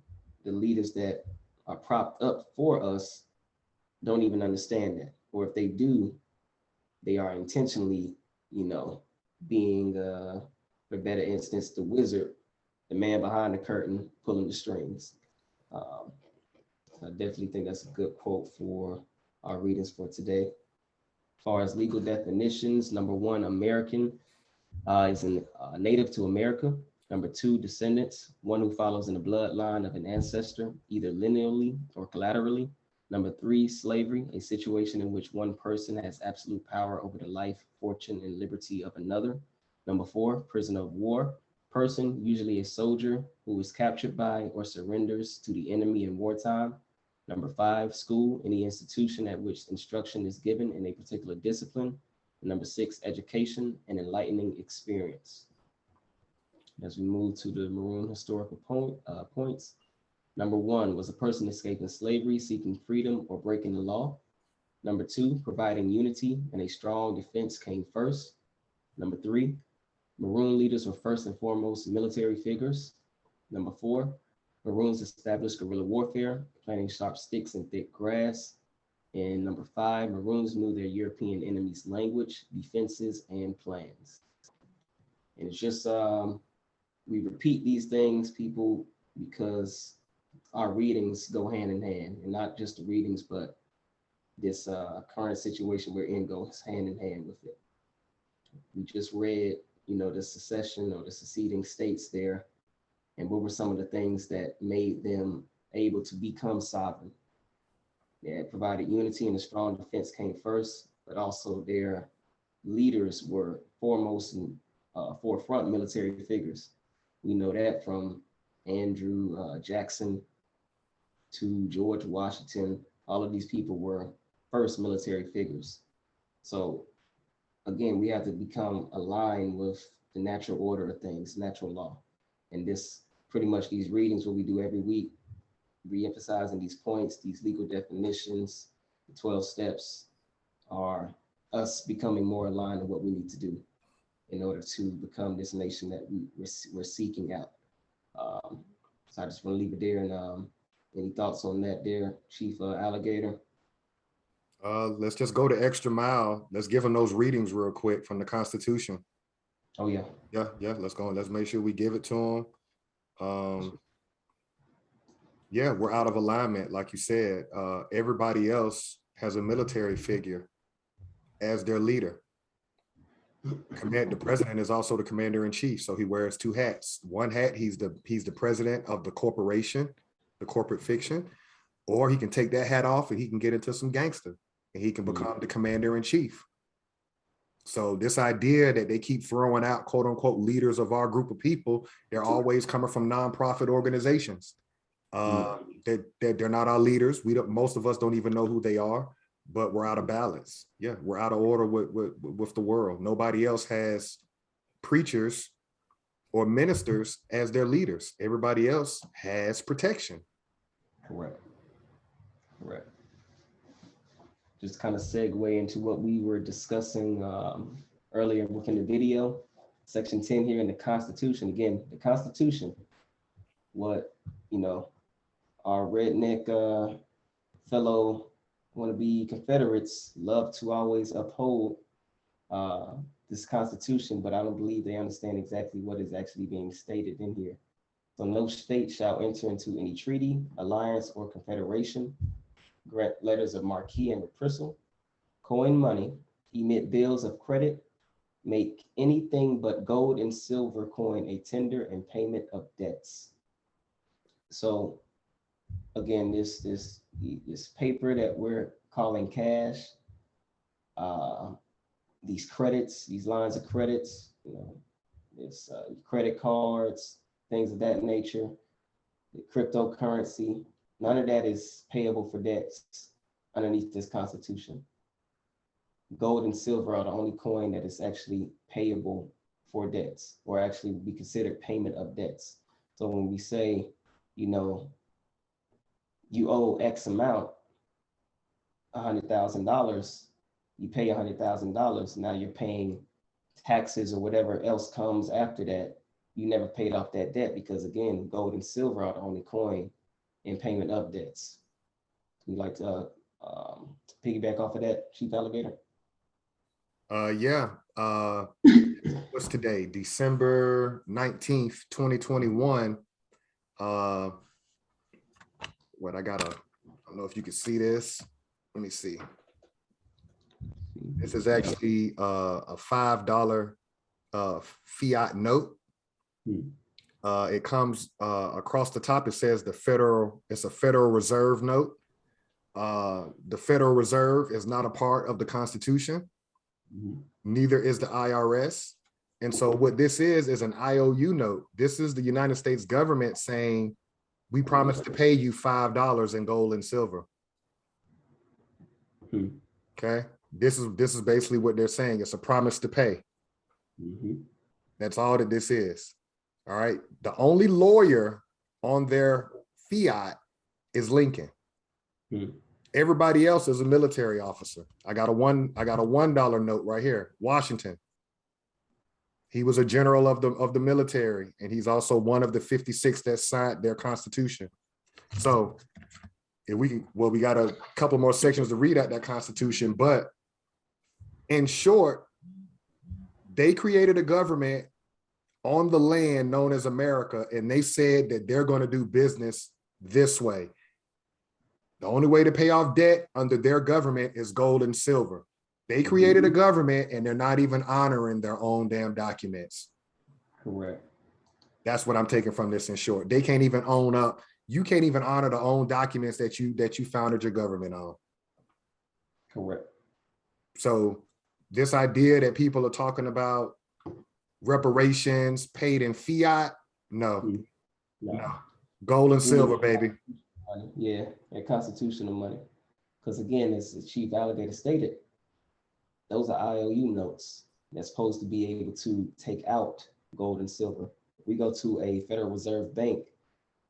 the leaders that are propped up for us don't even understand that, or if they do, they are intentionally, being, for better instance, the wizard, the man behind the curtain, pulling the strings. Um, I definitely think that's a good quote for our readings for today. As far as legal definitions, number one, American is a native to America. Number two, descendants, one who follows in the bloodline of an ancestor, either lineally or collaterally. Number three, slavery, a situation in which one person has absolute power over the life, fortune, and liberty of another. Number four, prisoner of war, person, usually a soldier who is captured by or surrenders to the enemy in wartime. Number five, school, any institution at which instruction is given in a particular discipline. And number six, education, an enlightening experience. As we move to the maroon historical points, number one was a person escaping slavery, seeking freedom, or breaking the law. Number two, providing unity and a strong defense came first. Number three, Maroon leaders were first and foremost military figures. Number four, Maroons established guerrilla warfare, planting sharp sticks in thick grass. And number five, Maroons knew their European enemies' language, defenses, and plans. And it's just, we repeat these things, people, because our readings go hand in hand, and not just the readings, but this current situation we're in goes hand in hand with it. We just read, the secession or the seceding states there, and what were some of the things that made them able to become sovereign. They provided unity and a strong defense came first, but also their leaders were foremost and forefront military figures. We know that from Andrew Jackson to George Washington. All of these people were first military figures. So again, we have to become aligned with the natural order of things, natural law. And this pretty much these readings, what we do every week, re-emphasizing these points, these legal definitions, the 12 steps are us becoming more aligned with what we need to do in order to become this nation that we're seeking out. So I just want to leave it there. And any thoughts on that there, Chief Alligator? Let's just go the extra mile. Let's give them those readings real quick from the Constitution. Oh, yeah. Yeah, let's go. Let's make sure we give it to them. Yeah, we're out of alignment. Like you said, everybody else has a military figure as their leader. The president is also the commander in chief, so he wears two hats. One hat, he's the president of the corporation, the corporate fiction, or he can take that hat off and he can get into some gangster and he can become the commander in chief. So this idea that they keep throwing out quote unquote leaders of our group of people, they're always coming from nonprofit organizations. They're not our leaders. Most of us don't even know who they are, but we're out of balance. Yeah, we're out of order with the world. Nobody else has preachers or ministers as their leaders. Everybody else has protection. Correct. Just kind of segue into what we were discussing earlier within the video. Section 10 here in the Constitution. Again, the Constitution, what, our redneck fellow wannabe Confederates love to always uphold this Constitution, but I don't believe they understand exactly what is actually being stated in here. So no state shall enter into any treaty, alliance, or confederation, grant letters of marque and reprisal, coin money, emit bills of credit, make anything but gold and silver coin a tender and payment of debts. So again, this paper that we're calling cash, these credits, these lines of credits, you know, it's credit cards, things of that nature, the cryptocurrency, none of that is payable for debts underneath this Constitution. Gold and silver are the only coin that is actually payable for debts, or actually be considered payment of debts. So when we say, you know, you owe X amount, $100,000, you pay $100,000, now you're paying taxes or whatever else comes after that. You never paid off that debt because, again, gold and silver are the only coin in payment of debts. We'd like to piggyback off of that, Chief Alligator? Yeah. What's today? December 19th, 2021. What I don't know if you can see this. Let me see. This is actually a $5 fiat note. It comes across the top. It says it's a Federal Reserve note. The Federal Reserve is not a part of the Constitution. Neither is the IRS. And so what this is an IOU note. This is the United States government saying, we promise to pay you $5 in gold and silver. Okay. This is basically what they're saying. It's a promise to pay. That's all that this is. All right. The only lawyer on their fiat is Lincoln. Everybody else is a military officer. I got a $1 note right here. Washington. He was a general of the military, and he's also one of the 56 that signed their Constitution. So if we got a couple more sections to read out that Constitution, but in short, they created a government on the land known as America, and they said that they're going to do business this way. The only way to pay off debt under their government is gold and silver. They created a government and they're not even honoring their own damn documents. Correct. That's what I'm taking from this in short. They can't even own up. You can't even honor the own documents that you founded your government on. Correct. So this idea that people are talking about reparations paid in fiat, no. Gold and silver, baby. Yeah, and constitutional money. Because again, as the Chief Alligator stated, those are IOU notes that's supposed to be able to take out gold and silver. If we go to a Federal Reserve Bank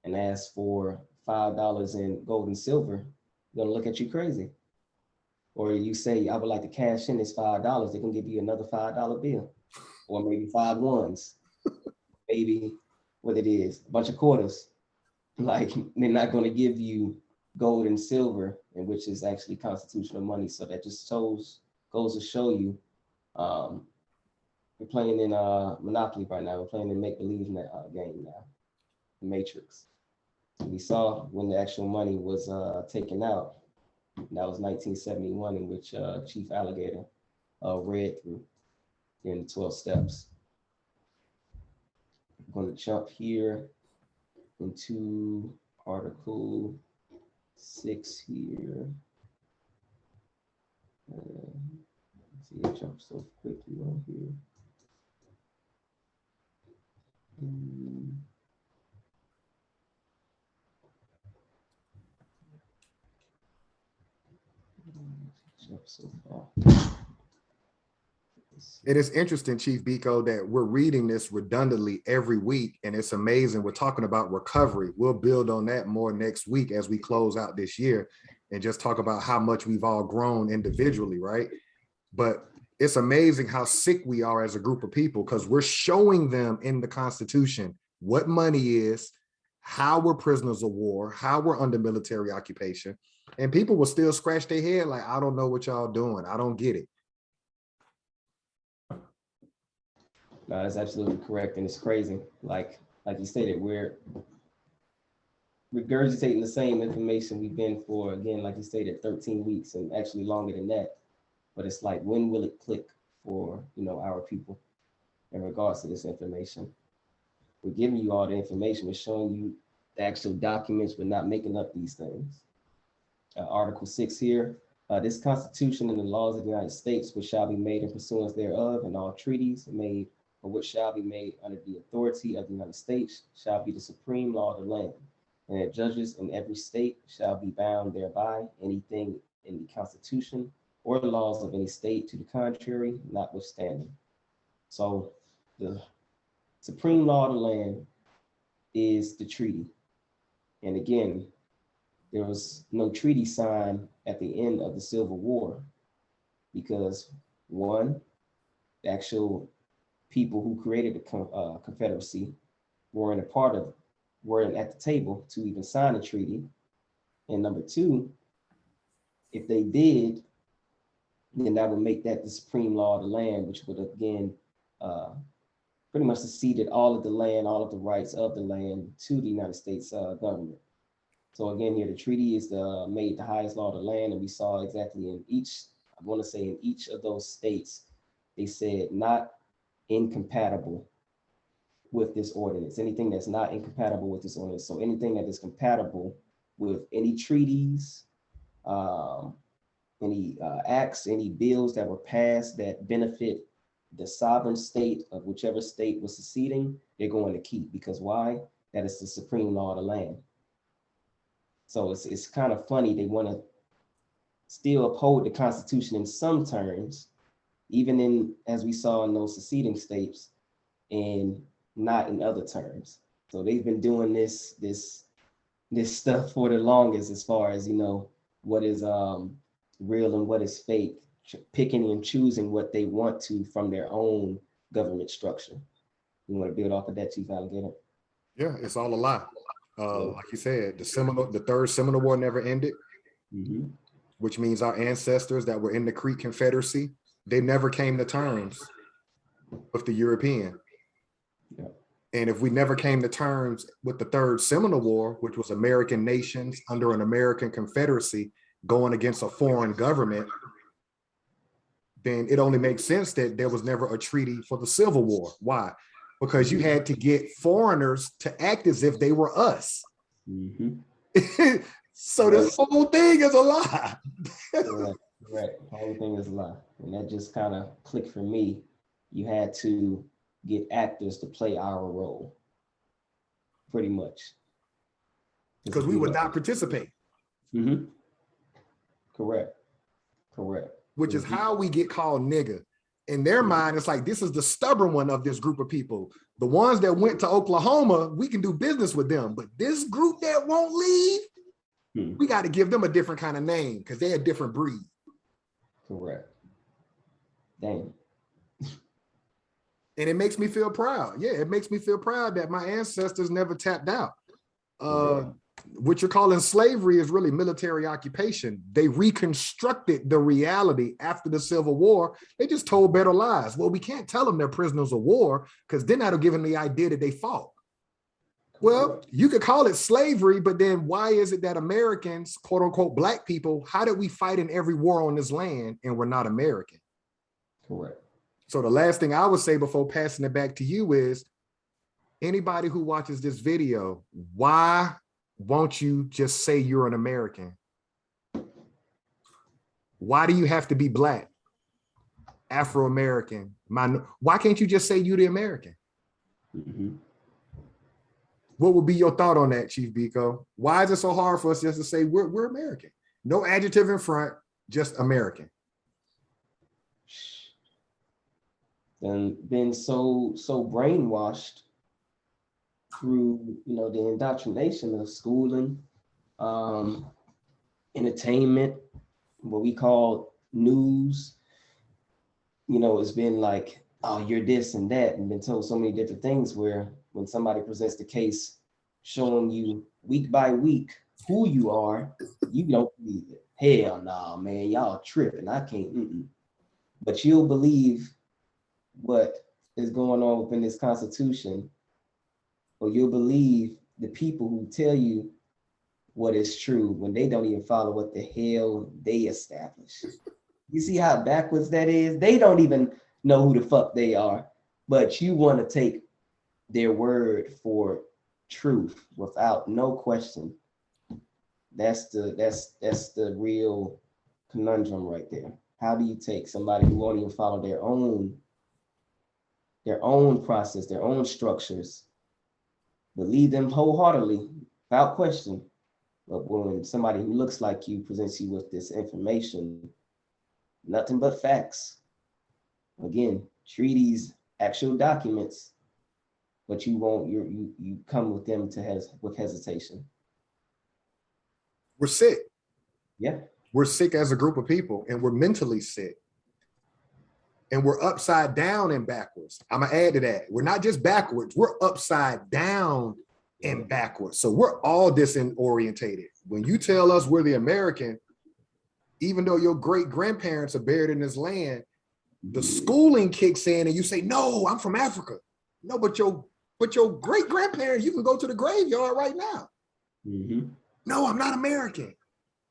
and ask for $5 in gold and silver, they're gonna look at you crazy. Or you say, I would like to cash in this $5, they're gonna give you another $5 bill, or maybe 5 ones, maybe what it is, a bunch of quarters. Like, they're not gonna give you gold and silver, and which is actually constitutional money. So that just goes to show you, we're playing in Monopoly right now. We're playing in make-believe game now, the Matrix. We saw when the actual money was taken out. That was 1971, in which Chief Alligator read through in the 12 steps. I'm going to jump here into Article 6 here. See, it jumps so quickly on here. Jump so far. It is interesting, Chief Biko, that we're reading this redundantly every week, and it's amazing. We're talking about recovery. We'll build on that more next week as we close out this year and just talk about how much we've all grown individually, right? But it's amazing how sick we are as a group of people, because we're showing them in the Constitution what money is, how we're prisoners of war, how we're under military occupation, and people will still scratch their head like, I don't know what y'all doing. I don't get it. No, that's absolutely correct, and it's crazy. Like you stated, we're regurgitating the same information we've been for, again, like you stated, 13 weeks, and actually longer than that. but it's like, when will it click for, you know, our people in regards to this information? We're giving you all the information. We're showing you the actual documents. We're not making up these things. Article 6 here. This Constitution and the laws of the United States, which shall be made in pursuance thereof, and all treaties made or which shall be made under the authority of the United States, shall be the supreme law of the land. And that judges in every state shall be bound thereby. Anything in the Constitution or the laws of any state to the contrary, notwithstanding. So the supreme law of the land is the treaty. And again, there was no treaty signed at the end of the Civil War because, one, the actual people who created the Confederacy weren't at the table to even sign a treaty. And number two, if they did, then that would make that the supreme law of the land, which would again pretty much ceded all of the land, all of the rights of the land to the United States government. So again, here the treaty is made the highest law of the land, and we saw exactly in each, I want to say in each of those states, they said not incompatible with this ordinance. Anything that's not incompatible with this ordinance. So anything that is compatible with any treaties, any acts, any bills that were passed that benefit the sovereign state of whichever state was seceding, they're going to keep. Because why? That is the supreme law of the land. So it's kind of funny. They want to still uphold the Constitution in some terms, even in, as we saw in those seceding states, and not in other terms. So they've been doing this stuff for the longest, as far as, you know, what is real and what is fake, picking and choosing what they want to from their own government structure. You want to build off of that, Chief Alligator? Yeah, it's all a lie. Like you said, the third Seminole War never ended, which means our ancestors that were in the Creek Confederacy, they never came to terms with the European. Yeah. And if we never came to terms with the third Seminole War, which was American nations under an American Confederacy going against a foreign government, then it only makes sense that there was never a treaty for the Civil War. Why? Because you had to get foreigners to act as if they were us. So this whole thing is a lie. Correct. The whole thing is a lie. And that just kind of clicked for me. You had to get actors to play our role, pretty much. Because we would not participate. Correct. Which is how we get called nigga. In their mind, it's like, this is the stubborn one of this group of people. The ones that went to Oklahoma, we can do business with them. But this group that won't leave, we got to give them a different kind of name because they're a different breed. Correct. Dang. And it makes me feel proud. Yeah, it makes me feel proud that my ancestors never tapped out. What you're calling slavery is really military occupation. They reconstructed the reality after the Civil War. They just told better lies. Well, we can't tell them they're prisoners of war because then that'll give them the idea that they fought. Well, you could call it slavery, but then why is it that Americans, quote unquote, black people, how did we fight in every war on this land and we're not American? Correct. So the last thing I would say before passing it back to you is, anybody who watches this video, why won't you just say you're an American? Why do you have to be black, Afro-American? Why can't you just say you the American? What would be your thought on that, Chief Biko? Why is it so hard for us just to say we're American? No adjective in front, just American. And been so brainwashed through, you know, the indoctrination of schooling, entertainment, what we call news. You know, it's been like, oh, you're this and that, and been told so many different things where when somebody presents the case showing you week by week who you are, you don't believe it. Hell nah, man, y'all tripping. I can't. But you'll believe what is going on within this Constitution, or you'll believe the people who tell you what is true when they don't even follow what the hell they established. You see how backwards that is? They don't even know who the fuck they are, but you want to take their word for truth without no question. That's the real conundrum right there. How do you take somebody who won't even follow their own process, their own structures, believe them wholeheartedly without question, but when somebody who looks like you presents you with this information, nothing but facts, again, treaties, actual documents, but you come with them with hesitation. We're sick. Yeah. We're sick as a group of people, and we're mentally sick. And we're upside down and backwards. I'm gonna add to that. We're not just backwards, we're upside down and backwards. So we're all disorientated. When you tell us we're the American, even though your great grandparents are buried in this land, the schooling kicks in and you say, no, I'm from Africa. No, but your great grandparents, you can go to the graveyard right now. Mm-hmm. No, I'm not American.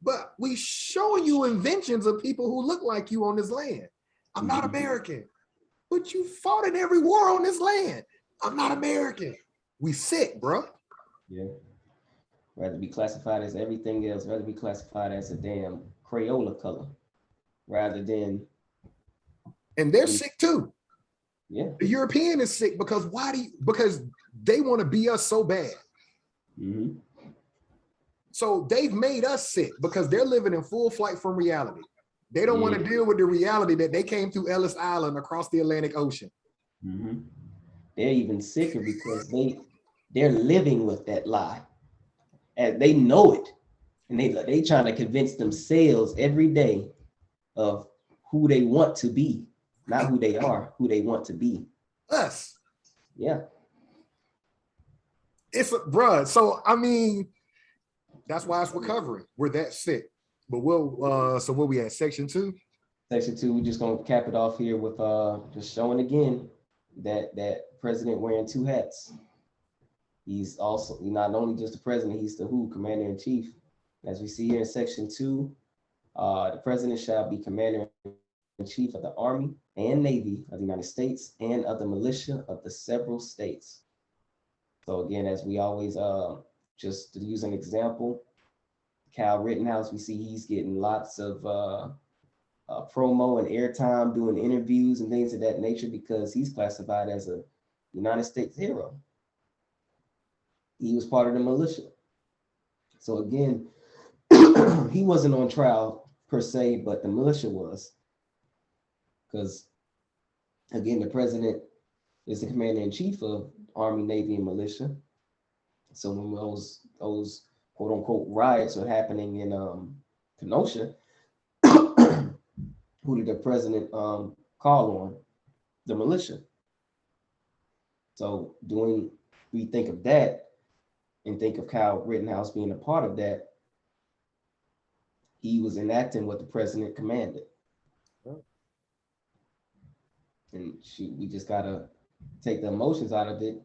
But we showing you inventions of people who look like you on this land. I'm not American, but you fought in every war on this land. I'm not American. We sick, bro. Yeah. Rather be classified as everything else, rather be classified as a damn Crayola color, rather than. And they're sick too. Yeah. The European is sick because because they want to be us so bad. Mm-hmm. So they've made us sick because they're living in full flight from reality. They don't want to deal with the reality that they came through Ellis Island across the Atlantic Ocean. Mm-hmm. They're even sicker because they're living with that lie, and they know it, and they trying to convince themselves every day of who they want to be, not who they are, who they want to be. Us. Yeah. Bruh. So I mean, that's why it's recovering. We're that sick. But so where we at? Section 2? Section 2, we're just gonna cap it off here with just showing again that president wearing two hats. He's not only just the president, he's the commander in chief. As we see here in section 2, the president shall be commander in chief of the Army and Navy of the United States and of the militia of the several states. So again, as we always, just to use an example, Cal Rittenhouse, we see he's getting lots of promo and airtime doing interviews and things of that nature because he's classified as a United States hero. He was part of the militia. So again, he wasn't on trial per se, but the militia was. Because again, the president is the commander in chief of Army, Navy, and militia. So when those quote unquote riots are happening in Kenosha, who did the president call on? The militia. So we think of that and think of Kyle Rittenhouse being a part of that, he was enacting what the president commanded. And we just gotta take the emotions out of it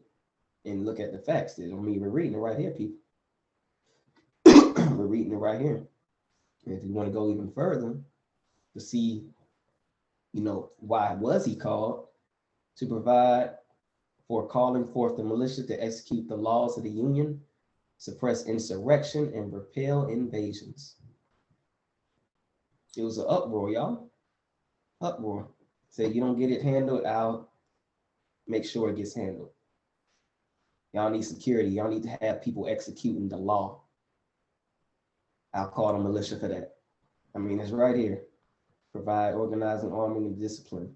and look at the facts. I mean, we're reading it right here, people. We're reading it right here. And if you want to go even further to see, why was he called? To provide for calling forth the militia to execute the laws of the Union, suppress insurrection, and repel invasions. It was an uproar, y'all. Uproar. Say you don't get it handled, I'll make sure it gets handled. Y'all need security. Y'all need to have people executing the law. I'll call the militia for that. I mean, it's right here. Provide organizing, arming, and discipline.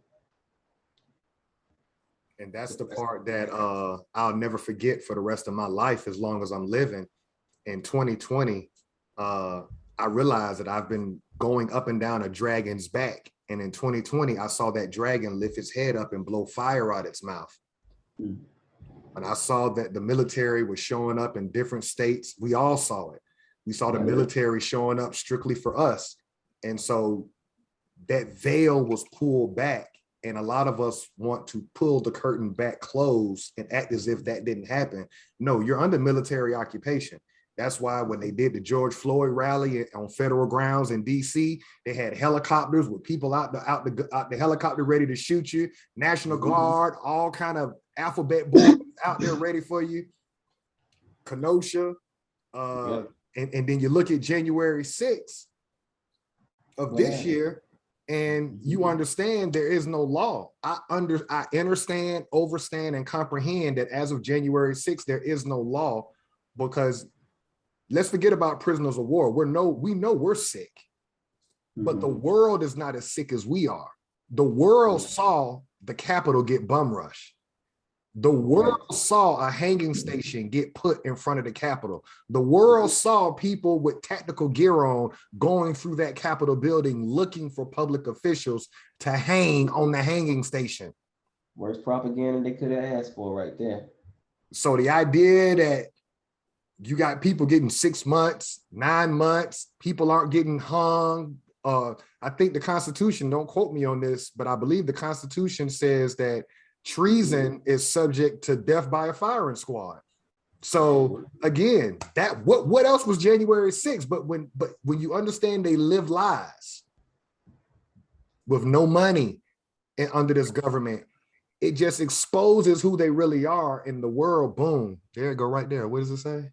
And that's the part that I'll never forget for the rest of my life as long as I'm living. In 2020, I realized that I've been going up and down a dragon's back. And in 2020, I saw that dragon lift its head up and blow fire out its mouth. Mm. And I saw that the military was showing up in different states. We all saw it. We saw the military showing up strictly for us. And so that veil was pulled back. And a lot of us want to pull the curtain back closed and act as if that didn't happen. No, you're under military occupation. That's why when they did the George Floyd rally on federal grounds in DC, they had helicopters with people out the helicopter ready to shoot you, National Guard, all kind of alphabet boys out there ready for you. Kenosha. And then you look at January 6th of this year, and you understand there is no law. I understand, overstand, and comprehend that as of January 6th, there is no law, because let's forget about prisoners of war. We know we're sick, but the world is not as sick as we are. The world saw the Capitol get bum rushed. The world saw a hanging station get put in front of the Capitol. The world saw people with tactical gear on going through that Capitol building looking for public officials to hang on the hanging station. Worst propaganda they could have asked for right there. So the idea that you got people getting 6 months, 9 months, people aren't getting hung. I think the Constitution, don't quote me on this, but I believe the Constitution says that treason is subject to death by a firing squad. So again, that what else was January 6th? But when you understand they live lies with no money and under this government, it just exposes who they really are in the world. Boom, there you go, right there. What does it say?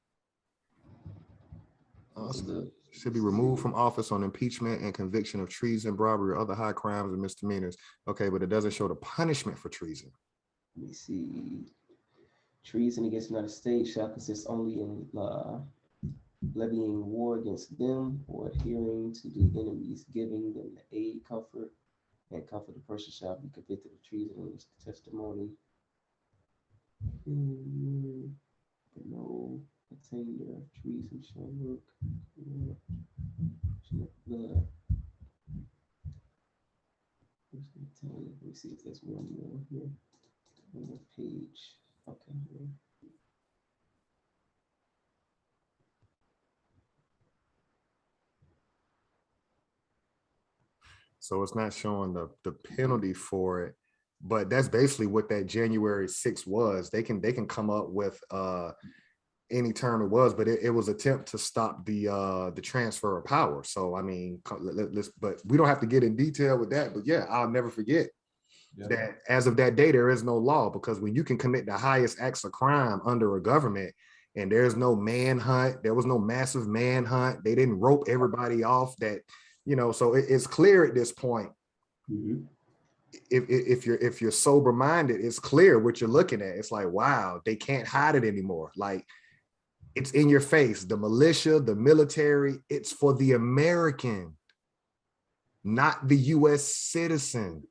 Should be removed from office on impeachment and conviction of treason, robbery, or other high crimes and misdemeanors. Okay, but it doesn't show the punishment for treason. Let me see. Treason against the United States shall consist only in levying war against them or adhering to the enemies, giving them the aid, comfort, and comfort. The person shall be convicted of treason in his testimony. But no attainder of treason shall look blood. Let me see if there's one more here on the page. Okay. So it's not showing the penalty for it, but that's basically what that January 6th was. They can come up with any term it was, but it was attempt to stop the transfer of power. So I mean, but we don't have to get in detail with that. But yeah, I'll never forget that as of that day, there is no law, because when you can commit the highest acts of crime under a government and there's no manhunt, there was no massive manhunt. They didn't rope everybody off that, so it's clear at this point. If you're sober minded, it's clear what you're looking at. It's like, wow, they can't hide it anymore. Like, it's in your face. The militia, the military, it's for the American, not the U.S. citizen.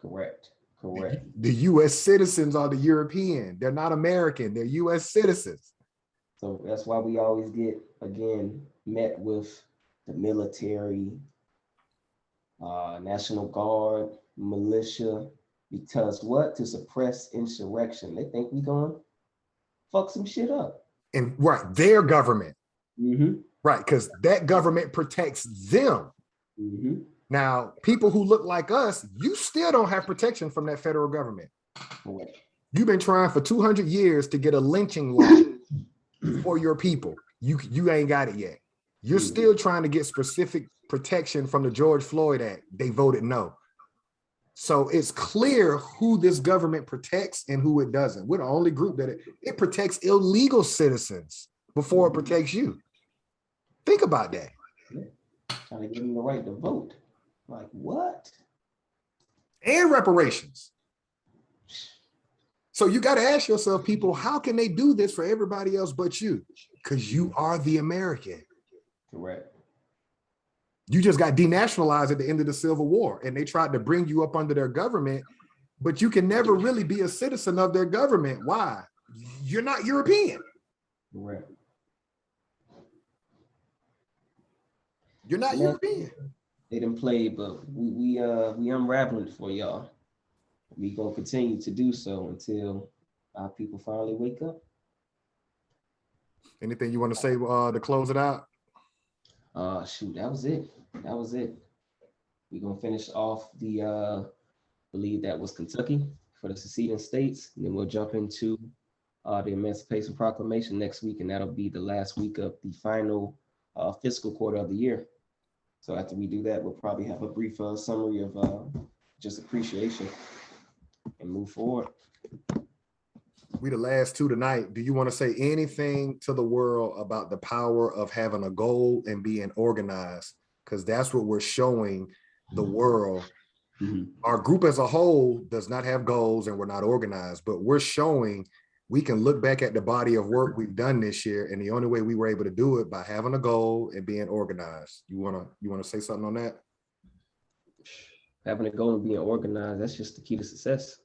Correct. The U.S. citizens are the European. They're not American. They're U.S. citizens. So that's why we always get, again, met with the military, National Guard, militia, because what? To suppress insurrection. They think we gonna fuck some shit up. And right, their government. Right, because that government protects them. Now, people who look like us, you still don't have protection from that federal government. You've been trying for 200 years to get a lynching law for your people. You ain't got it yet. You're still trying to get specific protection from the George Floyd Act. They voted no. So it's clear who this government protects and who it doesn't. We're the only group that it protects illegal citizens before it protects you. Think about that. Trying to give them the right to vote. Like, what? And reparations. So you got to ask yourself, people, how can they do this for everybody else but you? Because you are the American. Correct. You just got denationalized at the end of the Civil War, and they tried to bring you up under their government, but you can never really be a citizen of their government. Why? You're not European. Correct. You're not European. They didn't play, but we unraveling it for y'all. We gonna continue to do so until our people finally wake up. Anything you want to say to close it out? Shoot, that was it. We're gonna finish off the believe that was Kentucky for the seceding states, and then we'll jump into the Emancipation Proclamation next week, and that'll be the last week of the final fiscal quarter of the year. So after we do that, we'll probably have a brief summary of just appreciation and move forward. We the last two tonight. Do you want to say anything to the world about the power of having a goal and being organized? Because that's what we're showing the world. Our group as a whole does not have goals and we're not organized, but we're showing we can look back at the body of work we've done this year, and the only way we were able to do it by having a goal and being organized. You wanna say something on that? Having a goal and being organized, that's just the key to success.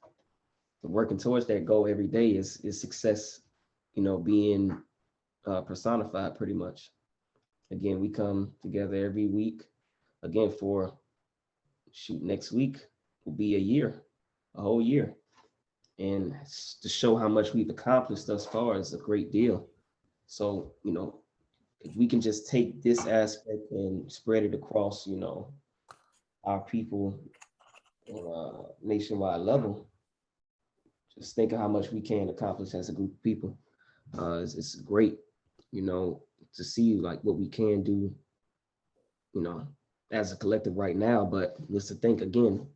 Working towards that goal every day is success, being personified pretty much. Again, we come together every week, again, for next week will be a whole year. And to show how much we've accomplished thus far is a great deal. So, if we can just take this aspect and spread it across, our people on a nationwide level, just think of how much we can accomplish as a group of people. It's great, to see like what we can do, as a collective right now, but just to think again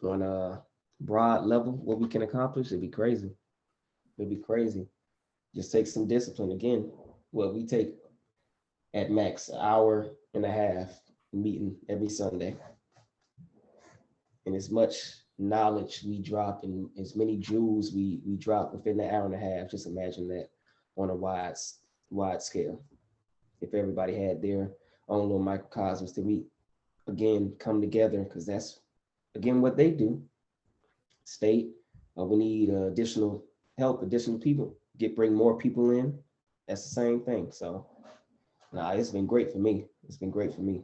on a broad level, what we can accomplish, it'd be crazy. It'd be crazy. Just take some discipline again. Well, we take at max an hour and a half meeting every Sunday. And as much knowledge we drop and as many jewels we drop within the hour and a half, just imagine that on a wide scale. If everybody had their own little microcosms to meet, again, come together, because that's, again, what they do. State, we need additional help, additional people, bring more people in. That's the same thing. So, it's been great for me. It's been great for me.